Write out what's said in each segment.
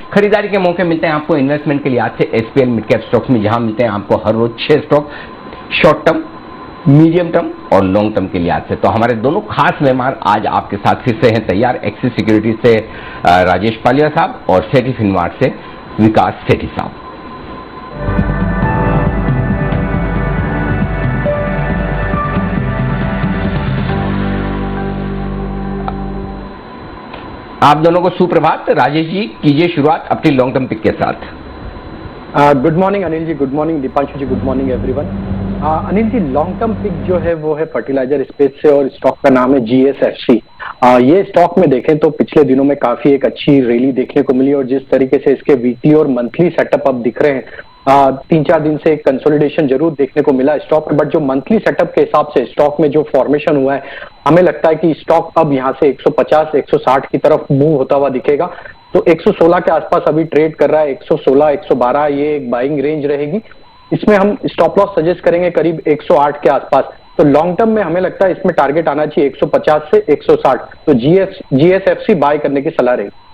खरीदारी के मौके मिलते हैं आपको इन्वेस्टमेंट के लिए आज से एसपीएल मिड कैप स्टॉक्स में, जहां मिलते हैं आपको हर रोज 6 stock short term, medium term और लॉन्ग टर्म के लिए आज से। तो हमारे दोनों खास मेहमान आज आपके साथ फिर से हैं तैयार। एक्सिस सिक्योरिटीज से राजेश पालिया साहब और सेठी फिनमार्ट से विकास सेठी साहब। आप दोनों को सुप्रभात। राजेश जी, कीजिए शुरुआत अपनी लॉन्ग टर्म पिक के साथ। Good morning Anil ji, good morning Deepanshu जी, good morning everyone. Anil ji, long term pick जो है वो है फर्टिलाइजर स्पेस से और स्टॉक का नाम है जीएसएफसी। ये स्टॉक में देखें तो पिछले दिनों में काफी एक अच्छी रैली देखने को मिली और जिस तरीके से इसके वीकली और मंथली सेटअप अब दिख रहे हैं, 3-4 दिन से एक कंसोलिडेशन जरूर देखने को मिला स्टॉक में, बट जो मंथली सेटअप के हिसाब से स्टॉक में जो फॉर्मेशन हुआ है, हमें लगता है कि स्टॉक अब यहाँ से 150-160 की तरफ मूव होता हुआ दिखेगा। तो 116 के आसपास अभी ट्रेड कर रहा है, 116-112 ये एक बाइंग रेंज रहेगी। इसमें हम स्टॉप लॉस सजेस्ट करेंगे करीब 108 के आसपास। तो लॉन्ग टर्म में हमें लगता है इसमें टारगेट आना चाहिए 150 से 160। तो जीएसएफसी बाय करने की सलाह रहेगी।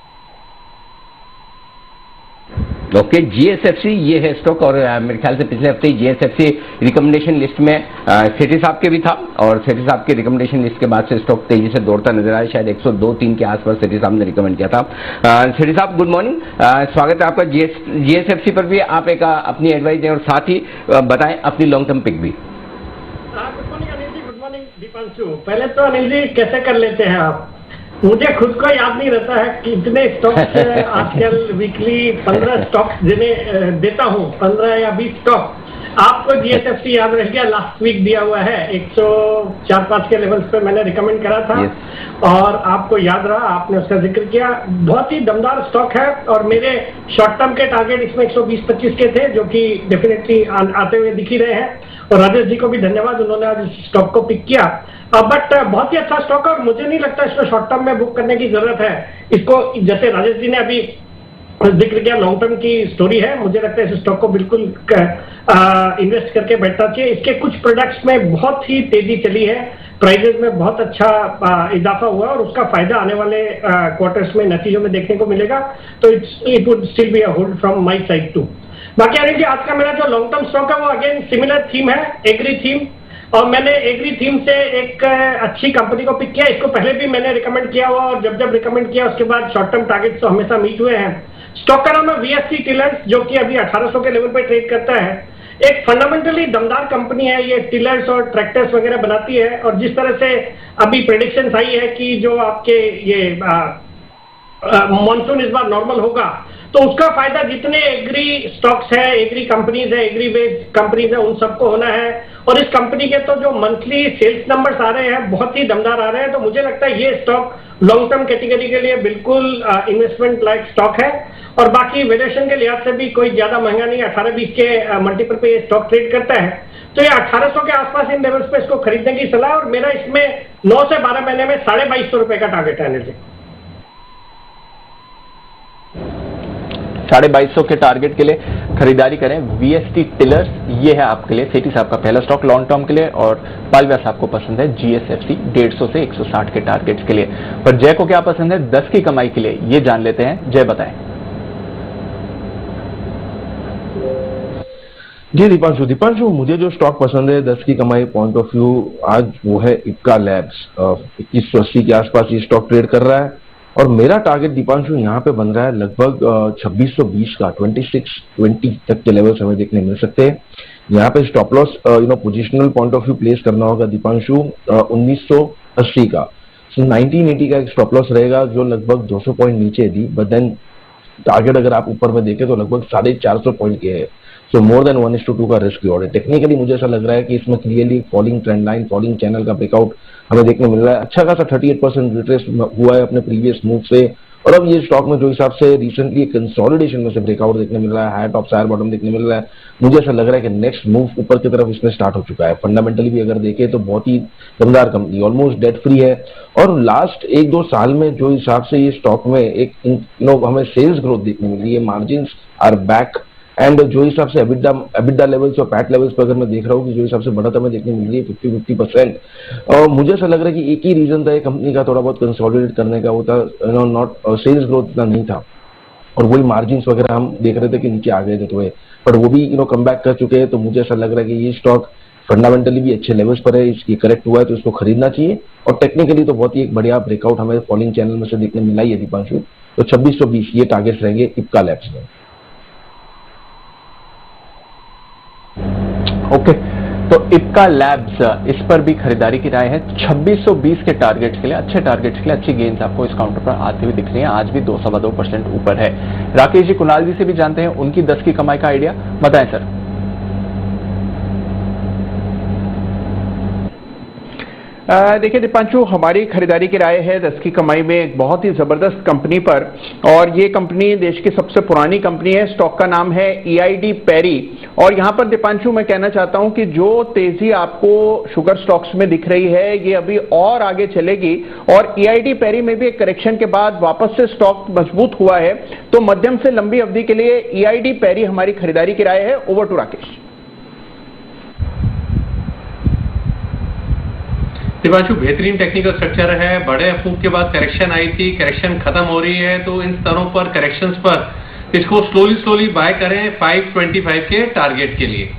ओके, जीएसएफसी ये है स्टॉक और मेरे ख्याल से पिछले हफ्ते ही जीएसएफसी रिकमेंडेशन लिस्ट में सेठी साहब के भी था और सेठी साहब के रिकमेंडेशन लिस्ट के बाद से स्टॉक तेजी से दौड़ता नजर आया। शायद 102-3 के आसपास सेठी साहब ने रिकमेंड किया था। सेठी साहब गुड मॉर्निंग, स्वागत है आपका। जीएसएफसी पर भी आप एक अपनी एडवाइस दें और साथ ही बताएं अपनी लॉन्ग टर्म पिक भी। Good morning Anil ji, good morning Deepanshu. पहले तो अनिल जी कैसे कर लेते हैं आप? मुझे खुद को याद नहीं रहता है कि इतने स्टॉक्स आजकल वीकली 15 स्टॉक्स जिन्हें देता हूँ, 15 या 20 स्टॉक। आपको जीएसएफसी याद रह गया, लास्ट वीक दिया हुआ है 104-5 के लेवल्स पे मैंने रिकमेंड करा था। और आपको याद रहा, आपने उसका जिक्र किया। बहुत ही दमदार स्टॉक है और मेरे शॉर्ट टर्म के टारगेट इसमें 120-25 के थे, जो कि डेफिनेटली आते हुए दिख ही रहे हैं। और राजेश जी को भी धन्यवाद, उन्होंने आज स्टॉक को पिक किया। बट बहुत ही अच्छा स्टॉक है और मुझे नहीं लगता इसको शॉर्ट टर्म में बुक करने की जरूरत है। इसको जैसे राजेश जी ने अभी जिक्र किया, लॉन्ग टर्म की स्टोरी है। मुझे लगता है इस स्टॉक को बिल्कुल इन्वेस्ट करके बैठना चाहिए। इसके कुछ प्रोडक्ट्स में बहुत ही तेजी चली है, प्राइजेस में बहुत अच्छा इजाफा हुआ और उसका फायदा आने वाले क्वार्टर्स में नतीजों में देखने को मिलेगा। तो it would still be a hold from my side too. बाकी अनिल जी, आज का मेरा जो लॉन्ग टर्म स्टॉक है वो अगेन सिमिलर थीम है, एग्री थीम। और मैंने एग्री थीम से एक अच्छी कंपनी को पिक किया। इसको पहले भी मैंने रिकमेंड किया हुआ और जब जब रिकमेंड किया उसके बाद शॉर्ट टर्म टारगेट तो हमेशा मीट हुए हैं। स्टॉक का नाम है वीएससी टिलर्स, जो कि अभी 1800 के लेवल पे ट्रेड करता है। एक फंडामेंटली दमदार कंपनी है ये, टिलर्स और ट्रैक्टर्स वगैरह बनाती है। और जिस तरह से अभी प्रेडिक्शंस आई है कि जो आपके ये मॉनसून इस बार नॉर्मल होगा, तो उसका फायदा जितने एग्री स्टॉक्स है, एग्री कंपनीज है, एग्री बेस्ड कंपनीज है, उन सबको होना है। और इस कंपनी के तो जो मंथली सेल्स नंबर्स आ रहे हैं बहुत ही दमदार आ रहे हैं। तो मुझे लगता है ये स्टॉक लॉन्ग टर्म कैटेगरी के लिए बिल्कुल इन्वेस्टमेंट लाइक स्टॉक है। और बाकी वैल्यूएशन के लिहाज से भी कोई ज्यादा महंगा नहीं, 18-20 के मल्टीपल पे ये स्टॉक ट्रेड करता है। तो ये 1800 के आसपास इन लेवल्स पे इसको खरीदने की सलाह। और मेरा इसमें 9 से 12 महीने में 2250 रुपए का टारगेट है अनिल जी। 2250 के टारगेट के लिए खरीदारी करें। वीएसटी टिलर्स ये है आपके लिए सेठी साहब का पहला स्टॉक लॉन्ग टर्म के लिए। और पालविया साहब को पसंद है जीएसएफसी 150 से 160 के टारगेट्स के लिए। पर जय को क्या पसंद है 10 की कमाई के लिए, ये जान लेते हैं। जय बताएं। जी दीपांशु, मुझे जो स्टॉक पसंद है 10 की कमाई पॉइंट ऑफ व्यू आज वो है इक्का लैब्स। 2180 के आसपास ये स्टॉक ट्रेड कर रहा है और मेरा टारगेट दीपांशु यहाँ पे बन रहा है लगभग 2620 का, 2620 तक के लेवल्स हमें देखने मिल सकते हैं। यहाँ पे stop loss positional point of view place करना होगा दीपांशु 1980 का। 1980 का एक स्टॉप लॉस रहेगा जो लगभग 200 पॉइंट नीचे थी, बट देन टारगेट अगर आप ऊपर में देखें तो लगभग 450 पॉइंट के है। सो मोर देन 1:2 का रिस्क रिवॉर्ड है। टेक्निकली मुझे ऐसा लग रहा है कि इसमें clearly falling trend line, falling channel का ब्रेकआउट हमें देखने मिल रहा है। अच्छा खासा 38% रिट्रेस हुआ है अपने प्रीवियस मूव से। और अब ये स्टॉक में जो हिसाब से रिसेंटली कंसोलिडेशन में से ब्रेकआउट देखने मिल रहा है, हायर टॉप हायर बॉटम देखने मिल रहा है, मुझे ऐसा लग रहा है कि नेक्स्ट मूव ऊपर की तरफ इसमें स्टार्ट हो चुका है। फंडामेंटली भी अगर देखें तो बहुत ही दमदार कंपनी, ऑलमोस्ट डेट फ्री है। और लास्ट 1-2 साल में जो हिसाब से ये स्टॉक में एक हमें सेल्स ग्रोथ देखने मिल रही है, मार्जिन आर बैक, एंड जो हिसाब से एबिडा लेवल्स और पैट लेवल्स पर अगर मैं देख रहा हूँ कि जो हिसाब से बढ़त हमें देखने मिल रही है 50-50%, और मुझे ऐसा लग रहा है कि एक ही रीजन था कंपनी का थोड़ा बहुत कंसोलिडेट करने का, वो था नॉट सेल्स ग्रोथ इतना नहीं था। और वही मार्जिन वगैरह हम देख रहे थे कि नीचे आ गए थे थोड़े, पर वो भी कम बैक कर चुके हैं। तो मुझे ऐसा लग रहा है कि ये स्टॉक फंडामेंटली भी अच्छे लेवल्स पर है, इसकी करेक्ट हुआ है तो इसको खरीदना चाहिए। और टेक्निकली तो बहुत ही एक बढ़िया ब्रेकआउट हमें फॉलिंग चैनल में से देखने मिला ही है दीपांशु। तो 2620 ये टारगेट्स रहेंगे इप्का लैब्स में। ओके, तो इप्का लैब्स इस पर भी खरीदारी की राय है। 2620 के टारगेट्स के लिए, अच्छे टारगेट्स के लिए अच्छी गेंस आपको इस काउंटर पर आती हुई दिख रही है। आज भी 2.25% ऊपर है। राकेश जी, कुणाल जी से भी जानते हैं उनकी 10 की कमाई का आइडिया बताएं सर। देखिए दीपांशु, हमारी खरीदारी की राय है 10 की कमाई में एक बहुत ही जबरदस्त कंपनी पर, और ये कंपनी देश की सबसे पुरानी कंपनी है। स्टॉक का नाम है EID पैरी। और यहां पर दीपांशु मैं कहना चाहता हूं कि जो तेजी आपको शुगर स्टॉक्स में दिख रही है ये अभी और आगे चलेगी, और EID पैरी में भी एक करेक्शन के बाद वापस से स्टॉक मजबूत हुआ है। तो मध्यम से लंबी अवधि के लिए EID पैरी हमारी खरीदारी की राय है। Over to Rakesh. दिपांशु, बेहतरीन टेक्निकल स्ट्रक्चर है। बड़े फूक के बाद करेक्शन आई थी, करेक्शन खत्म हो रही है, तो इन स्तरों पर करेक्शंस पर इसको स्लोली बाय करें 525 के टारगेट के लिए।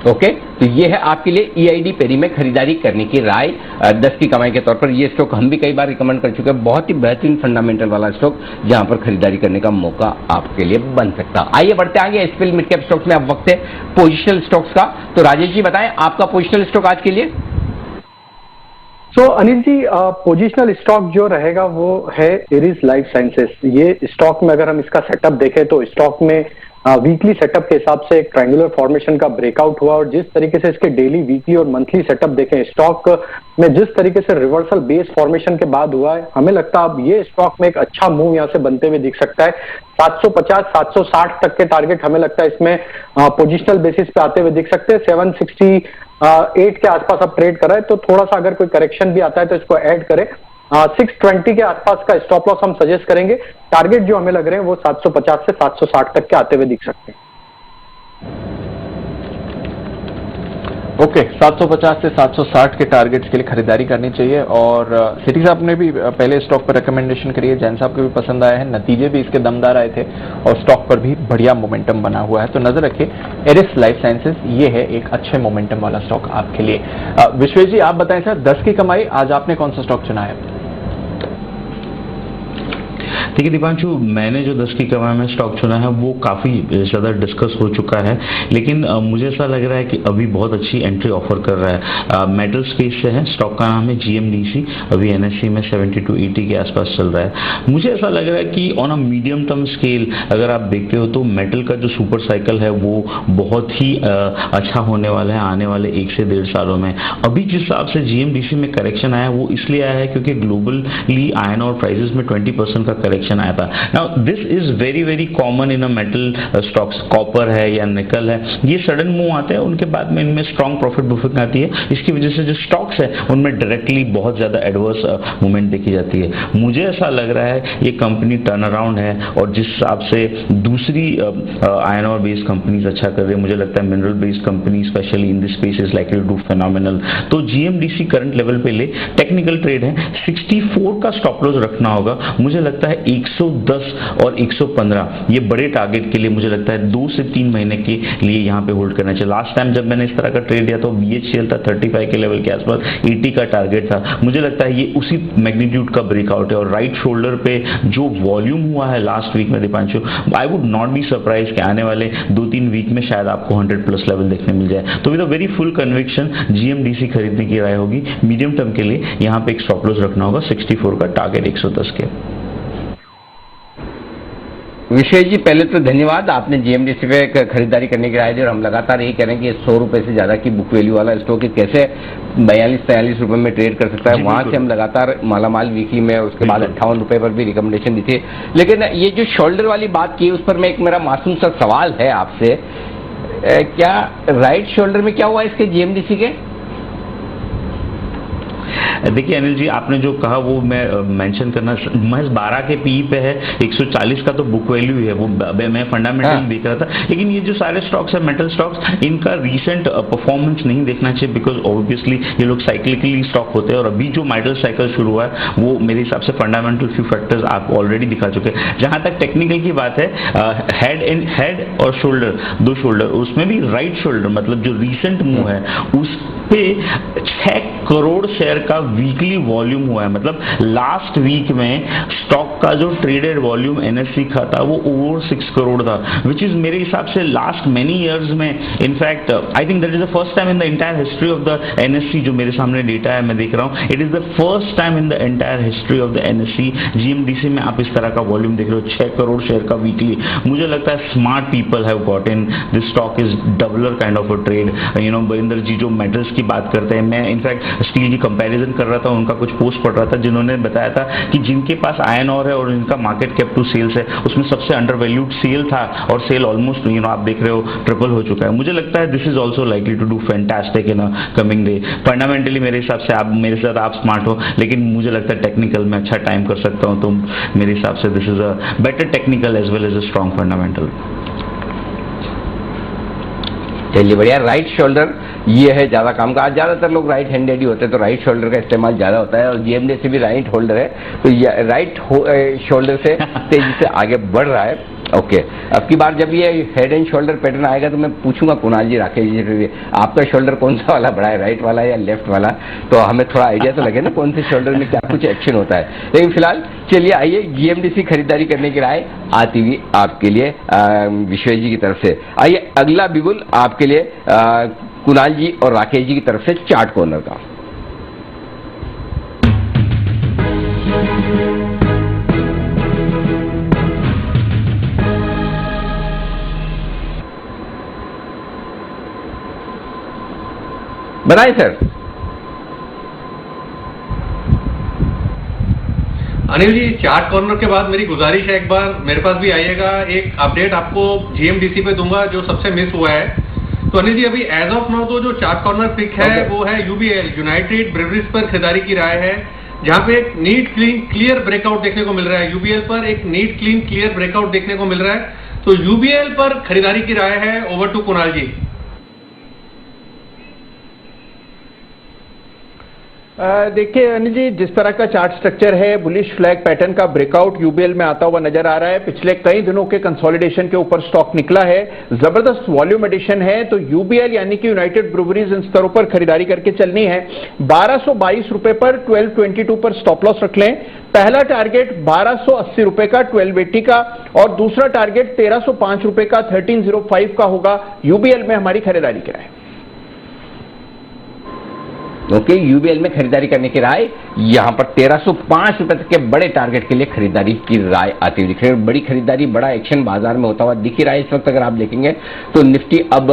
ओके, तो ये है आपके लिए EID पैरी में खरीदारी करने की राय 10 की कमाई के तौर पर। ये स्टॉक हम भी कई बार रिकमेंड कर चुके हैं, बहुत ही बेहतरीन फंडामेंटल वाला स्टॉक जहां पर खरीदारी करने का मौका आपके लिए बन सकता। आइए बढ़ते आगे SPL मिड कैप स्टॉक्स में। अब वक्त है पोजिशनल स्टॉक्स का। तो राजेश जी बताएं आपका पोजिशनल स्टॉक आज के लिए। अनिल जी, पोजिशनल स्टॉक जो रहेगा वो है एरिस लाइफ साइंसेस। ये स्टॉक में अगर हम इसका सेटअप देखें तो स्टॉक में वीकली सेटअप के हिसाब से एक ट्रायंगुलर फॉर्मेशन का ब्रेकआउट हुआ, और जिस तरीके से इसके डेली, वीकली और मंथली सेटअप देखें स्टॉक में, जिस तरीके से रिवर्सल बेस फॉर्मेशन के बाद हुआ है, हमें लगता है अब ये स्टॉक में एक अच्छा मूव यहां से बनते हुए दिख सकता है। 750-760 तक के टारगेट हमें लगता है इसमें पोजिशनल बेसिस पे आते हुए दिख सकते हैं। 768 के आसपास अब ट्रेड कर रहा है, तो थोड़ा सा अगर कोई करेक्शन भी आता है तो इसको ऐड करें। 620 के आसपास का स्टॉप लॉस हम सजेस्ट करेंगे। टारगेट जो हमें लग रहे हैं वो 750 से 760 तक के आते हुए दिख सकते हैं। ओके, 750 से 760 के टारगेट्स के लिए खरीदारी करनी चाहिए। और सिटी साहब ने भी पहले स्टॉक पर रिकमेंडेशन करी है, जैन साहब को भी पसंद आया है, नतीजे भी इसके दमदार आए थे और स्टॉक पर भी बढ़िया मोमेंटम बना हुआ है। तो नजर रखिए एरिस लाइफ साइंसेस, ये है एक अच्छे मोमेंटम वाला स्टॉक आपके लिए। विश्वेश जी, आप बताएं सर, 10 की कमाई आज आपने कौन सा स्टॉक चुना है? देखिए दीपांशु, मैंने जो 10 की कमाई में स्टॉक चुना है वो काफ़ी ज़्यादा डिस्कस हो चुका है, लेकिन मुझे ऐसा लग रहा है कि अभी बहुत अच्छी एंट्री ऑफर कर रहा है। मेटल स्पेस से है, स्टॉक का नाम है GMDC। अभी NSE में 7280 के आसपास चल रहा है। मुझे ऐसा लग रहा है कि on a medium term scale अगर आप देखते हो तो मेटल का जो सुपर साइकिल है वो बहुत ही अच्छा होने वाला है आने वाले 1 से 1.5 सालों में। अभी जिस हिसाब से GMDC में करेक्शन आया वो इसलिए आया है क्योंकि ग्लोबली आयरन और प्राइसेस में 20% का करेक्शन आया था। Now this is very common in a metal stocks. Copper है या निकल है, ये सडन मूव आते हैं, उनके बाद में इनमें स्ट्रॉन्ग प्रॉफिट बुकिंग आती है। इसकी वजह से जो स्टॉक्स है उनमें डायरेक्टली बहुत ज्यादा एडवर्स मूवमेंट देखी जाती है। मुझे ऐसा लग रहा है ये कंपनी टर्न अराउंड है, और जिस हिसाब से दूसरी आयरन और बेस्ड कंपनीज अच्छा कर रही है, मुझे लगता है mineral based company specially in this space is likely to do phenomenal. तो GMDC करंट लेवल पे ले, टेक्निकल ट्रेड है, 64 का स्टॉप लॉस रखना होगा। मुझे लगता है 110 और 115 ये बड़े टारगेट के लिए मुझे लगता है 2 से 3 महीने के लिए यहाँ पे होल्ड करना चाहिए। लास्ट टाइम जब मैंने इस तरह का ट्रेड लिया तो BHCL था 35 के लेवल के आसपास, 80 का टारगेट था। मुझे लगता है ये उसी मैग्नीट्यूड का ब्रेकआउट है, और राइट शोल्डर पे जो वॉल्यूम हुआ है लास्ट वीक में Deepanshu, I would not be surprise कि आने वाले 2-3 वीक में शायद आपको 100+ लेवल देखने मिल जाए। तो with a very full conviction GMDC खरीदने की राय होगी। मीडियम टर्म के लिए यहाँ पे एक स्टॉप लॉस रखना होगा 64 का, टारगेट 110 के। विशेष जी, पहले तो धन्यवाद, आपने GMDC पे खरीदारी करने की राय दी, और हम लगातार यही कह रहे हैं कि 100 रुपए से ज्यादा की बुक वैल्यू वाला स्टॉक कैसे 42-43 रुपए में ट्रेड कर सकता है। वहां से हम लगातार मालामाल वीकली में, उसके बाद 58 रुपए पर भी रिकमेंडेशन दी थी। लेकिन ये जो शोल्डर वाली बात की, उस पर मैं एक मेरा मासूम सा सवाल है आपसे, क्या राइट शोल्डर में क्या हुआ इसके GMDC के? देखिए अनिल जी, आपने जो कहा वो मैं मेंशन करना, महज 12 के पी पे है, 140 का तो बुक वैल्यू है, वो मैं फंडामेंटली देख रहा था। लेकिन ये जो सारे स्टॉक्स है मेटल स्टॉक्स, इनका रीसेंट परफॉर्मेंस नहीं देखना चाहिए, बिकॉज ऑब्वियसली ये लोग साइक्लिकली स्टॉक होते हैं, और अभी जो मेटल साइकिल शुरू हुआ है वो मेरे हिसाब से फंडामेंटल फ्यू फैक्टर्स आप ऑलरेडी दिखा चुके हैं। जहां तक टेक्निकल की बात है, हेड और शोल्डर, दो शोल्डर, उसमें भी राइट शोल्डर मतलब जो रीसेंट मूव है उस पे 6 करोड़ शेयर का वीकली वॉल्यूम हुआ है। मतलब लास्ट वीक में स्टॉक का जो ट्रेडेड वॉल्यूम एनएससी का था वो ओवर 6 करोड़ था, विच इज मेरे हिसाब से लास्ट मेनी ईयर्स में, in fact I think that is the first time in the entire history of the NSC, जो मेरे सामने डेटा है मैं देख रहा हूँ, it is the first time in the entire history of the NSC GMDC में आप इस तरह का वॉल्यूम देख रहे हो, 6 करोड़ शेयर का वीकली। मुझे लगता है smart people have got in this stock, is doubler kind of a trade. Barinder ji जो मेटल्स की बात करते हैं, मैं इनफैक्ट स्टील की कंपैरिजन कर रहा था, उनका कुछ पोस्ट पढ़ रहा था जिन्होंने बताया था कि जिनके पास आयरन ओर है और इनका मार्केट कैप टू सेल्स है, उसमें सबसे अंडर वैल्यूड सेल था, और सेल ऑलमोस्ट आप देख रहे हो ट्रिपल हो चुका है। मुझे लगता है this is also likely to do fantastic in a coming day. Fundamentally मेरे हिसाब से आप मेरे साथ आप स्मार्ट हो, लेकिन मुझे लगता है टेक्निकल में अच्छा टाइम कर सकता हूं, तो मेरे हिसाब से this is a better technical as well as a strong fundamental. चलिए बढ़िया। राइट शोल्डर ये है ज्यादा काम का, आज ज्यादातर लोग राइट हैंडेड ही होते हैं, तो राइट शोल्डर का इस्तेमाल ज्यादा होता है, और जीएमडीसी भी राइट होल्डर है, तो राइट शोल्डर से तेजी से आगे बढ़ रहा है। ओके, अब की बार जब ये हेड एंड शोल्डर पैटर्न आएगा तो मैं पूछूंगा कुणाल जी, राकेश जी, आपका शोल्डर कौन सा वाला बड़ा है, राइट वाला या लेफ्ट वाला, तो हमें थोड़ा आइडिया तो लगे ना कौन से शोल्डर में क्या कुछ एक्शन होता है। लेकिन फिलहाल चलिए आइए जीएमडीसी खरीदारी करने की राय आती हुई आपके लिए विश्वेश जी की तरफ से। आइए अगला बिगुल आपके लिए कुणाल जी और राकेश जी की तरफ से चार्ट कॉर्नर का। बनाए sir. Anil ji, chart corner के बाद मेरी गुजारिश है, एक बार मेरे पास भी आइएगा, एक अपडेट आपको जीएमडीसी पे दूंगा जो सबसे मिस हुआ है। तो अनिल जी अभी एज ऑफ नाउ तो जो चार्ट कॉर्नर पिक है वो है यूबीएल, यूनाइटेड ब्रेवरीज पर खरीदारी की राय है, जहां पे एक नीट क्लीन क्लियर ब्रेकआउट देखने को मिल रहा है। यूबीएल पर एक नीट क्लीन क्लियर ब्रेकआउट देखने को मिल रहा है, तो यूबीएल पर खरीदारी की राय है। ओवर टू कुणाल जी। देखिए अनिल जी, जिस तरह का चार्ट स्ट्रक्चर है, बुलिश फ्लैग पैटर्न का ब्रेकआउट यूबीएल में आता हुआ नजर आ रहा है। पिछले कई दिनों के कंसोलिडेशन के ऊपर स्टॉक निकला है, जबरदस्त वॉल्यूम एडिशन है, तो यूबीएल यानी कि यूनाइटेड ब्रूवरीज इन स्तरों पर खरीदारी करके चलनी है। 1222 रुपए पर 1222 पर स्टॉप लॉस रख लें। पहला टारगेट 1280 रुपए का 1280 का, और दूसरा टारगेट 1305 रुपए का 1305 का होगा। यूबीएल में हमारी खरीदारी की राय। ओके, यूबीएल में खरीदारी करने की राय, यहां पर 1305 रुपए तक के बड़े टारगेट के लिए खरीदारी की राय आती हुई दिख रही है। बड़ी खरीदारी, बड़ा एक्शन बाजार में होता हुआ दिख ही रहा है इस वक्त। अगर आप देखेंगे तो निफ्टी अब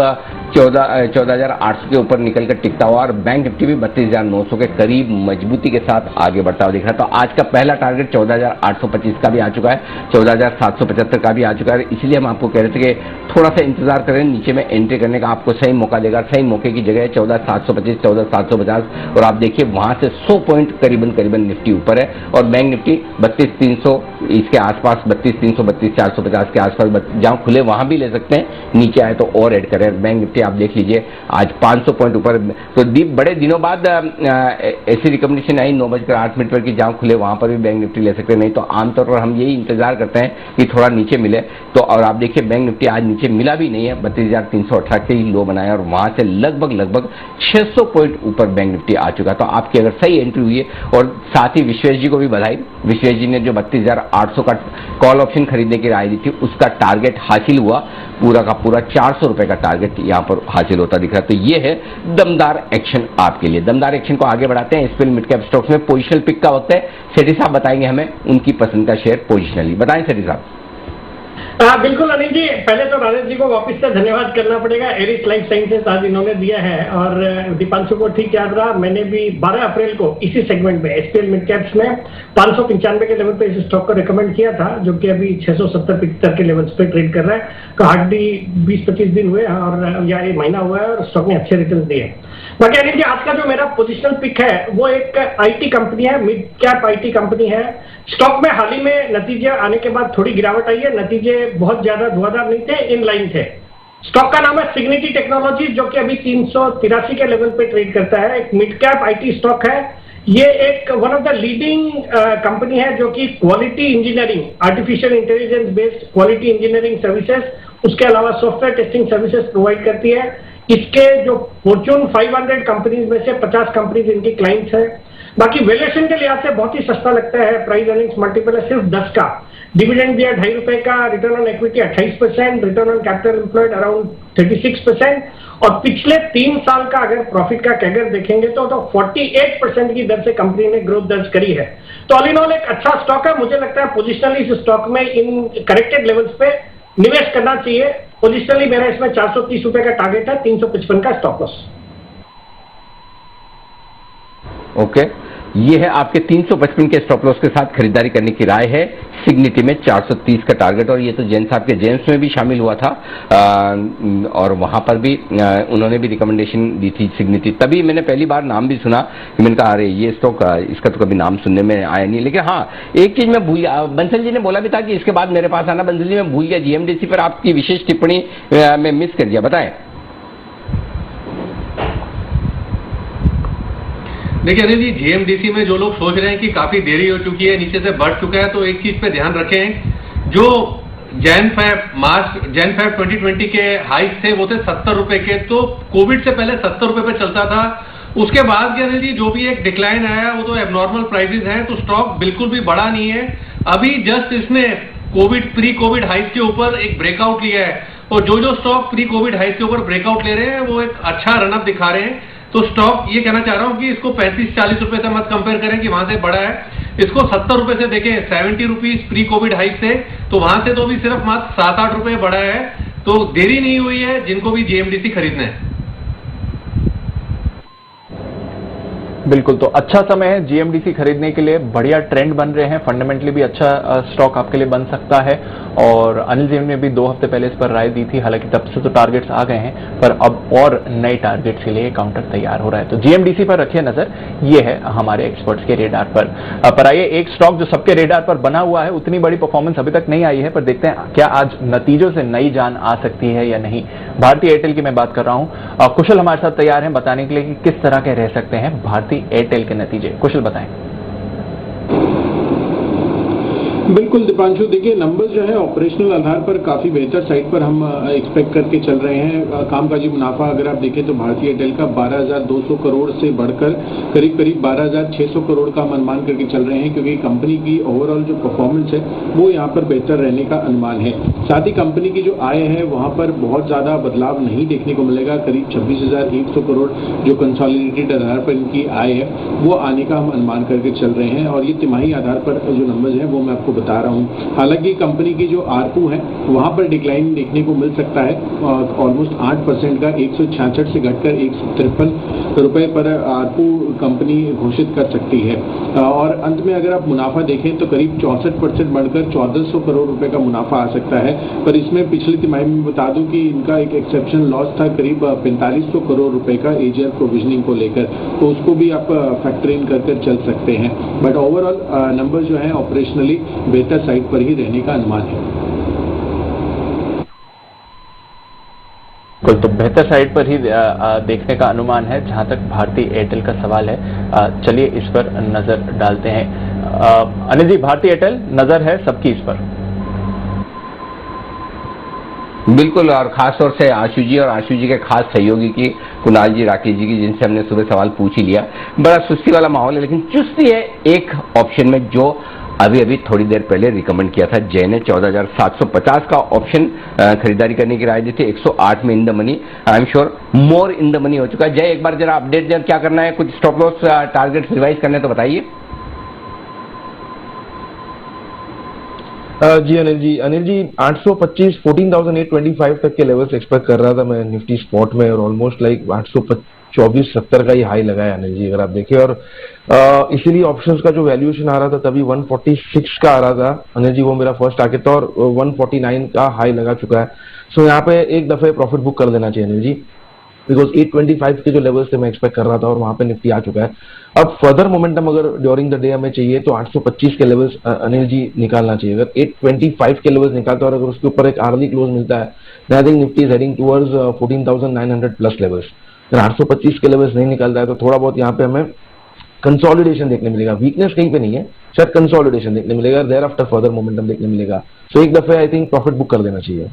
14,800 के ऊपर निकलकर टिकता हुआ, और बैंक निफ्टी भी 32,900 के करीब मजबूती के साथ आगे बढ़ता हुआ दिख रहा है। तो आज का पहला टारगेट 14,825 का भी आ चुका है, 14,775 का भी आ चुका है, इसलिए हम आपको कह रहे थे कि थोड़ा सा इंतजार करें, नीचे में एंट्री करने का आपको सही मौका देगा। सही मौके की जगह 14,725, 14,750, और आप देखिए वहां से 100 पॉइंट करीबन निफ्टी ऊपर है, और बैंक निफ्टी 32,300 इसके आसपास, 32,300, 32,450 के आसपास जहां खुले वहां भी ले सकते हैं, नीचे आए तो और ऐड करें। बैंक निफ्टी आप देख लीजिए आज 500 पॉइंट ऊपर, तो बड़े दिनों बाद ऐसी रिकमेंडेशन आई 9:08 पर कि जहां खुले वहां पर भी बैंक निफ्टी ले सकते हैं। नहीं तो आमतौर पर हम यही इंतजार करते हैं कि थोड़ा नीचे मिले, तो और आप देखिए बैंक निफ्टी आज नीचे मिला भी नहीं है, 32,318 के ही लो बनाया, और वहां से लगभग 600 पॉइंट ऊपर बैंक निफ्टी आ चुका। तो आपकी अगर सही एंट्री हुई है, और साथ ही विश्वेश जी को भी बधाई, विश्वेश जी ने जो 32,800 का कॉल ऑप्शन खरीदने की राय दी थी उसका टारगेट हासिल हुआ, पूरा का पूरा 400 रुपए का टारगेट यहां पर हासिल होता दिख रहा है। तो ये है दमदार एक्शन आपके लिए। दमदार एक्शन को आगे बढ़ाते हैं। एसपीएल मिड कैप स्टॉक्स में पोजिशनल पिक का वक्त है। सेठी साहब बताएंगे हमें उनकी पसंद का शेयर पोजिशनली। बताएं सेठी साहब। हाँ बिल्कुल अनिल जी, पहले तो राजेश जी को वापस से धन्यवाद करना पड़ेगा। एरिस लाइफ साइंसेज आज इन्होंने दिया है, और दीपांशु को ठीक याद रहा, मैंने भी 12 अप्रैल को इसी सेगमेंट में एसपीएल मिड कैप्स में 595 के लेवल पे इस स्टॉक को रिकमेंड किया था, जो कि अभी 670-75 के लेवल्स पे ट्रेड कर रहा है। तो हार्डली 20-25 दिन हुए और या ये महीना हुआ है, और स्टॉक ने अच्छे रिटर्न दिए। बाकी अनिल जी, आज का जो मेरा पोजिशनल पिक है वो एक आईटी कंपनी है, मिड कैप आईटी कंपनी है। स्टॉक में हाल ही में नतीजे आने के बाद थोड़ी गिरावट आई है। नतीजे बहुत ज्यादा धुआंधार नहीं थे, इन लाइन थे। स्टॉक का नाम है सिग्निटी टेक्नोलॉजी, जो कि अभी 383 के लेवल पे ट्रेड करता है। एक मिड कैप आईटी स्टॉक है। ये एक one of the leading company है जो कि quality engineering, artificial intelligence based quality engineering services, उसके अलावा सॉफ्टवेयर टेस्टिंग सर्विसेज प्रोवाइड करती है। इसके जो फॉर्च्यून 500 कंपनीज में से 50 कंपनीज इनकी क्लाइंट्स है। बाकी वैल्यूएशन के लिहाज से बहुत ही सस्ता लगता है। प्राइस अर्निंग्स मल्टीपल है सिर्फ 10 का। डिविडेंड दिया 2.5 रुपए का। Return on equity 28%, return on capital employed around 36%। और पिछले 3 साल का अगर प्रॉफिट का कैगर देखेंगे तो 48% की दर से कंपनी ने ग्रोथ दर्ज करी है। तो ऑल इन ऑल एक अच्छा स्टॉक है। मुझे लगता है पोजिशनली इस स्टॉक में इन करेक्टेड लेवल्स पे निवेश करना चाहिए। पोजिशनली मेरा इसमें 430 रुपए का टारगेट है, 355 का स्टॉप लॉस। ओके, ये है आपके 355 के स्टॉप लॉस के साथ खरीदारी करने की राय है। सिग्निटी में 430 का टारगेट, और ये तो जैन साहब के जेम्स में भी शामिल हुआ था और वहां पर भी उन्होंने भी रिकमेंडेशन दी थी सिग्निटी। तभी मैंने पहली बार नाम भी सुना कि मैंने कहा अरे ये स्टॉक, इसका तो कभी नाम सुनने में आया नहीं। लेकिन हाँ, एक चीज मैं भूल गया, बंसल जी ने बोला भी था कि इसके बाद मेरे पास आना। बंसल जी मैं भूल गया, जीएमडीसी पर आपकी विशेष टिप्पणी मैं मिस कर दिया, बताएं। देखिए अनिल जी, जीएमडीसी में जो लोग सोच रहे हैं कि काफी देरी हो चुकी है, नीचे से बढ़ चुका है, तो एक चीज पे ध्यान रखें। जो मार्च 2020 के हाइस थे वो थे 70 रुपए के। तो कोविड से पहले 70 रुपए पे चलता था। उसके बाद के अनिल जी जो भी एक डिक्लाइन आया वो तो एबनॉर्मल प्राइसेस हैं, तो स्टॉक बिल्कुल भी बढ़ा नहीं है। अभी जस्ट इसने प्री कोविड हाइस के ऊपर एक ब्रेकआउट लिया है, और जो स्टॉक प्री कोविड हाइस के ऊपर ब्रेकआउट ले रहे हैं वो एक अच्छा रनअप दिखा रहे हैं। तो स्टॉक, ये कहना चाह रहा हूं कि इसको 35-40 रुपए से मत कंपेयर करें कि वहां से बढ़ा है। इसको 70 रुपए से देखें, 70 रुपीज प्री कोविड हाइक से, तो वहां से तो भी सिर्फ मात्र 7-8 रुपए बढ़ा है। तो देरी नहीं हुई है जिनको भी जीएमडीसी खरीदना है। बिल्कुल, तो अच्छा समय है जीएमडीसी खरीदने के लिए। बढ़िया ट्रेंड बन रहे हैं, फंडामेंटली भी अच्छा स्टॉक आपके लिए बन सकता है। और अनिल जी ने भी 2 हफ्ते पहले इस पर राय दी थी, हालांकि तब से तो टारगेट्स आ गए हैं, पर अब और नए टारगेट्स के लिए काउंटर तैयार हो रहा है। तो जीएमडीसी पर रखिए नजर, ये है हमारे एक्सपर्ट्स के रेडार पर आइए एक स्टॉक जो सबके रेडार पर बना हुआ है। उतनी बड़ी परफॉर्मेंस अभी तक नहीं आई है, पर देखते हैं क्या आज नतीजों से नई जान आ सकती है या नहीं। भारतीय एयरटेल की मैं बात कर रहा हूं। कुशल हमारे साथ तैयार है बताने के लिए कि किस तरह के रह सकते हैं भारतीय एयरटेल के नतीजे। कुशल बताएं। बिल्कुल दीपांशु, देखिए नंबर्स जो है ऑपरेशनल आधार पर काफी बेहतर साइड पर हम एक्सपेक्ट करके चल रहे हैं। कामकाजी मुनाफा अगर आप देखें तो भारतीय एयरटेल का 12,200 करोड़ से बढ़कर करीब करीब 12,600 करोड़ का हम अनुमान करके चल रहे हैं, क्योंकि कंपनी की ओवरऑल जो परफॉर्मेंस है वो यहाँ पर बेहतर रहने का अनुमान है। साथ ही कंपनी की जो आय है वहाँ पर बहुत ज्यादा बदलाव नहीं देखने को मिलेगा। करीब 26,100 करोड़ जो कंसोलिडेटेड आधार पर इनकी आय है वो आने का हम अनुमान करके चल रहे हैं, और ये तिमाही आधार पर जो नंबर्स हैं वो मैं आपको बता रहा हूं। हालांकि कंपनी की जो आरपू है वहां पर डिक्लाइन देखने को मिल सकता है, ऑलमोस्ट 8% का 166 से घटकर 153 रुपए पर आरपू कंपनी घोषित कर सकती है। और अंत में अगर आप मुनाफा देखें तो करीब 64% बढ़कर 1,400 करोड़ रुपए का मुनाफा आ सकता है। पर इसमें पिछली तिमाही में बता दूं कि इनका एक एक्सेप्शन लॉस था करीब 4500 करोड़ रुपए का एजीआर प्रोविजनिंग को लेकर, तो उसको भी आप फैक्टर इन कर चल सकते हैं। बट ओवरऑल नंबर जो है ऑपरेशनली बेहतर साइड पर ही रहने का अनुमान है। तो बेहतर साइड पर ही देखने का अनुमान है जहां तक भारतीय एयरटेल का सवाल है। चलिए इस पर नजर डालते हैं। अनिल जी, भारतीय एयरटेल नजर है सबकी इस पर। बिल्कुल, और खास तौर से आशु जी और आशु जी के खास सहयोगी की कुणाल जी, राकेश जी की, जिनसे हमने सुबह सवाल पूछ ही लिया। बड़ा सुस्ती वाला माहौल है, लेकिन चुस्ती है एक ऑप्शन में जो अभी थोड़ी देर पहले रिकमेंड किया था जय ने। 14,750 का ऑप्शन खरीदारी करने की राय दी थी। 108 में in the money, I am sure more in the money हो चुका है। जय, एक बार जरा अपडेट क्या करना है, कुछ स्टॉप लॉस टारगेट रिवाइज करने तो बताइए। जी अनिल जी 825 14,825 तक के लेवल्स एक्सपेक्ट कर रहा था मैं निफ्टी स्पॉट में, और ऑलमोस्ट लाइक 824-70 का ही हाई लगा है अनिल जी अगर आप देखें। और इसीलिए ऑप्शंस का जो वैल्यूएशन आ रहा था तभी 146 का आ रहा था अनिल जी, वो मेरा फर्स्ट टारगेट था, और 149 का हाई लगा चुका है। सो यहाँ पे एक दफे प्रॉफिट बुक कर देना चाहिए अनिल जी। बिकॉज 825 के जो लेवल्स थे मैं एक्सपेक्ट कर रहा था और वहां पे निफ्टी आ चुका है। अब फर्दर मोमेंटम अगर ड्यूरिंग द डे हमें चाहिए तो 825 के लेवल्स अनिल जी निकालना चाहिए। अगर 825 के लेवल्स निकालते हैं और अगर उसके ऊपर एक अर्ली क्लोज मिलता है, I think Nifty is heading towards 14,900 plus levels. अगर 825 के लेवल्स नहीं निकलता है तो थोड़ा बहुत यहाँ पे हमें कंसोलिडेशन देखने मिलेगा, वीकनेस कहीं पे नहीं है, शायद कंसोलिडेशन देखने मिलेगा, देयर आफ्टर फर्दर मोमेंटम देखने मिलेगा। सो एक दफे आई थिंक प्रॉफिट बुक कर देना चाहिए।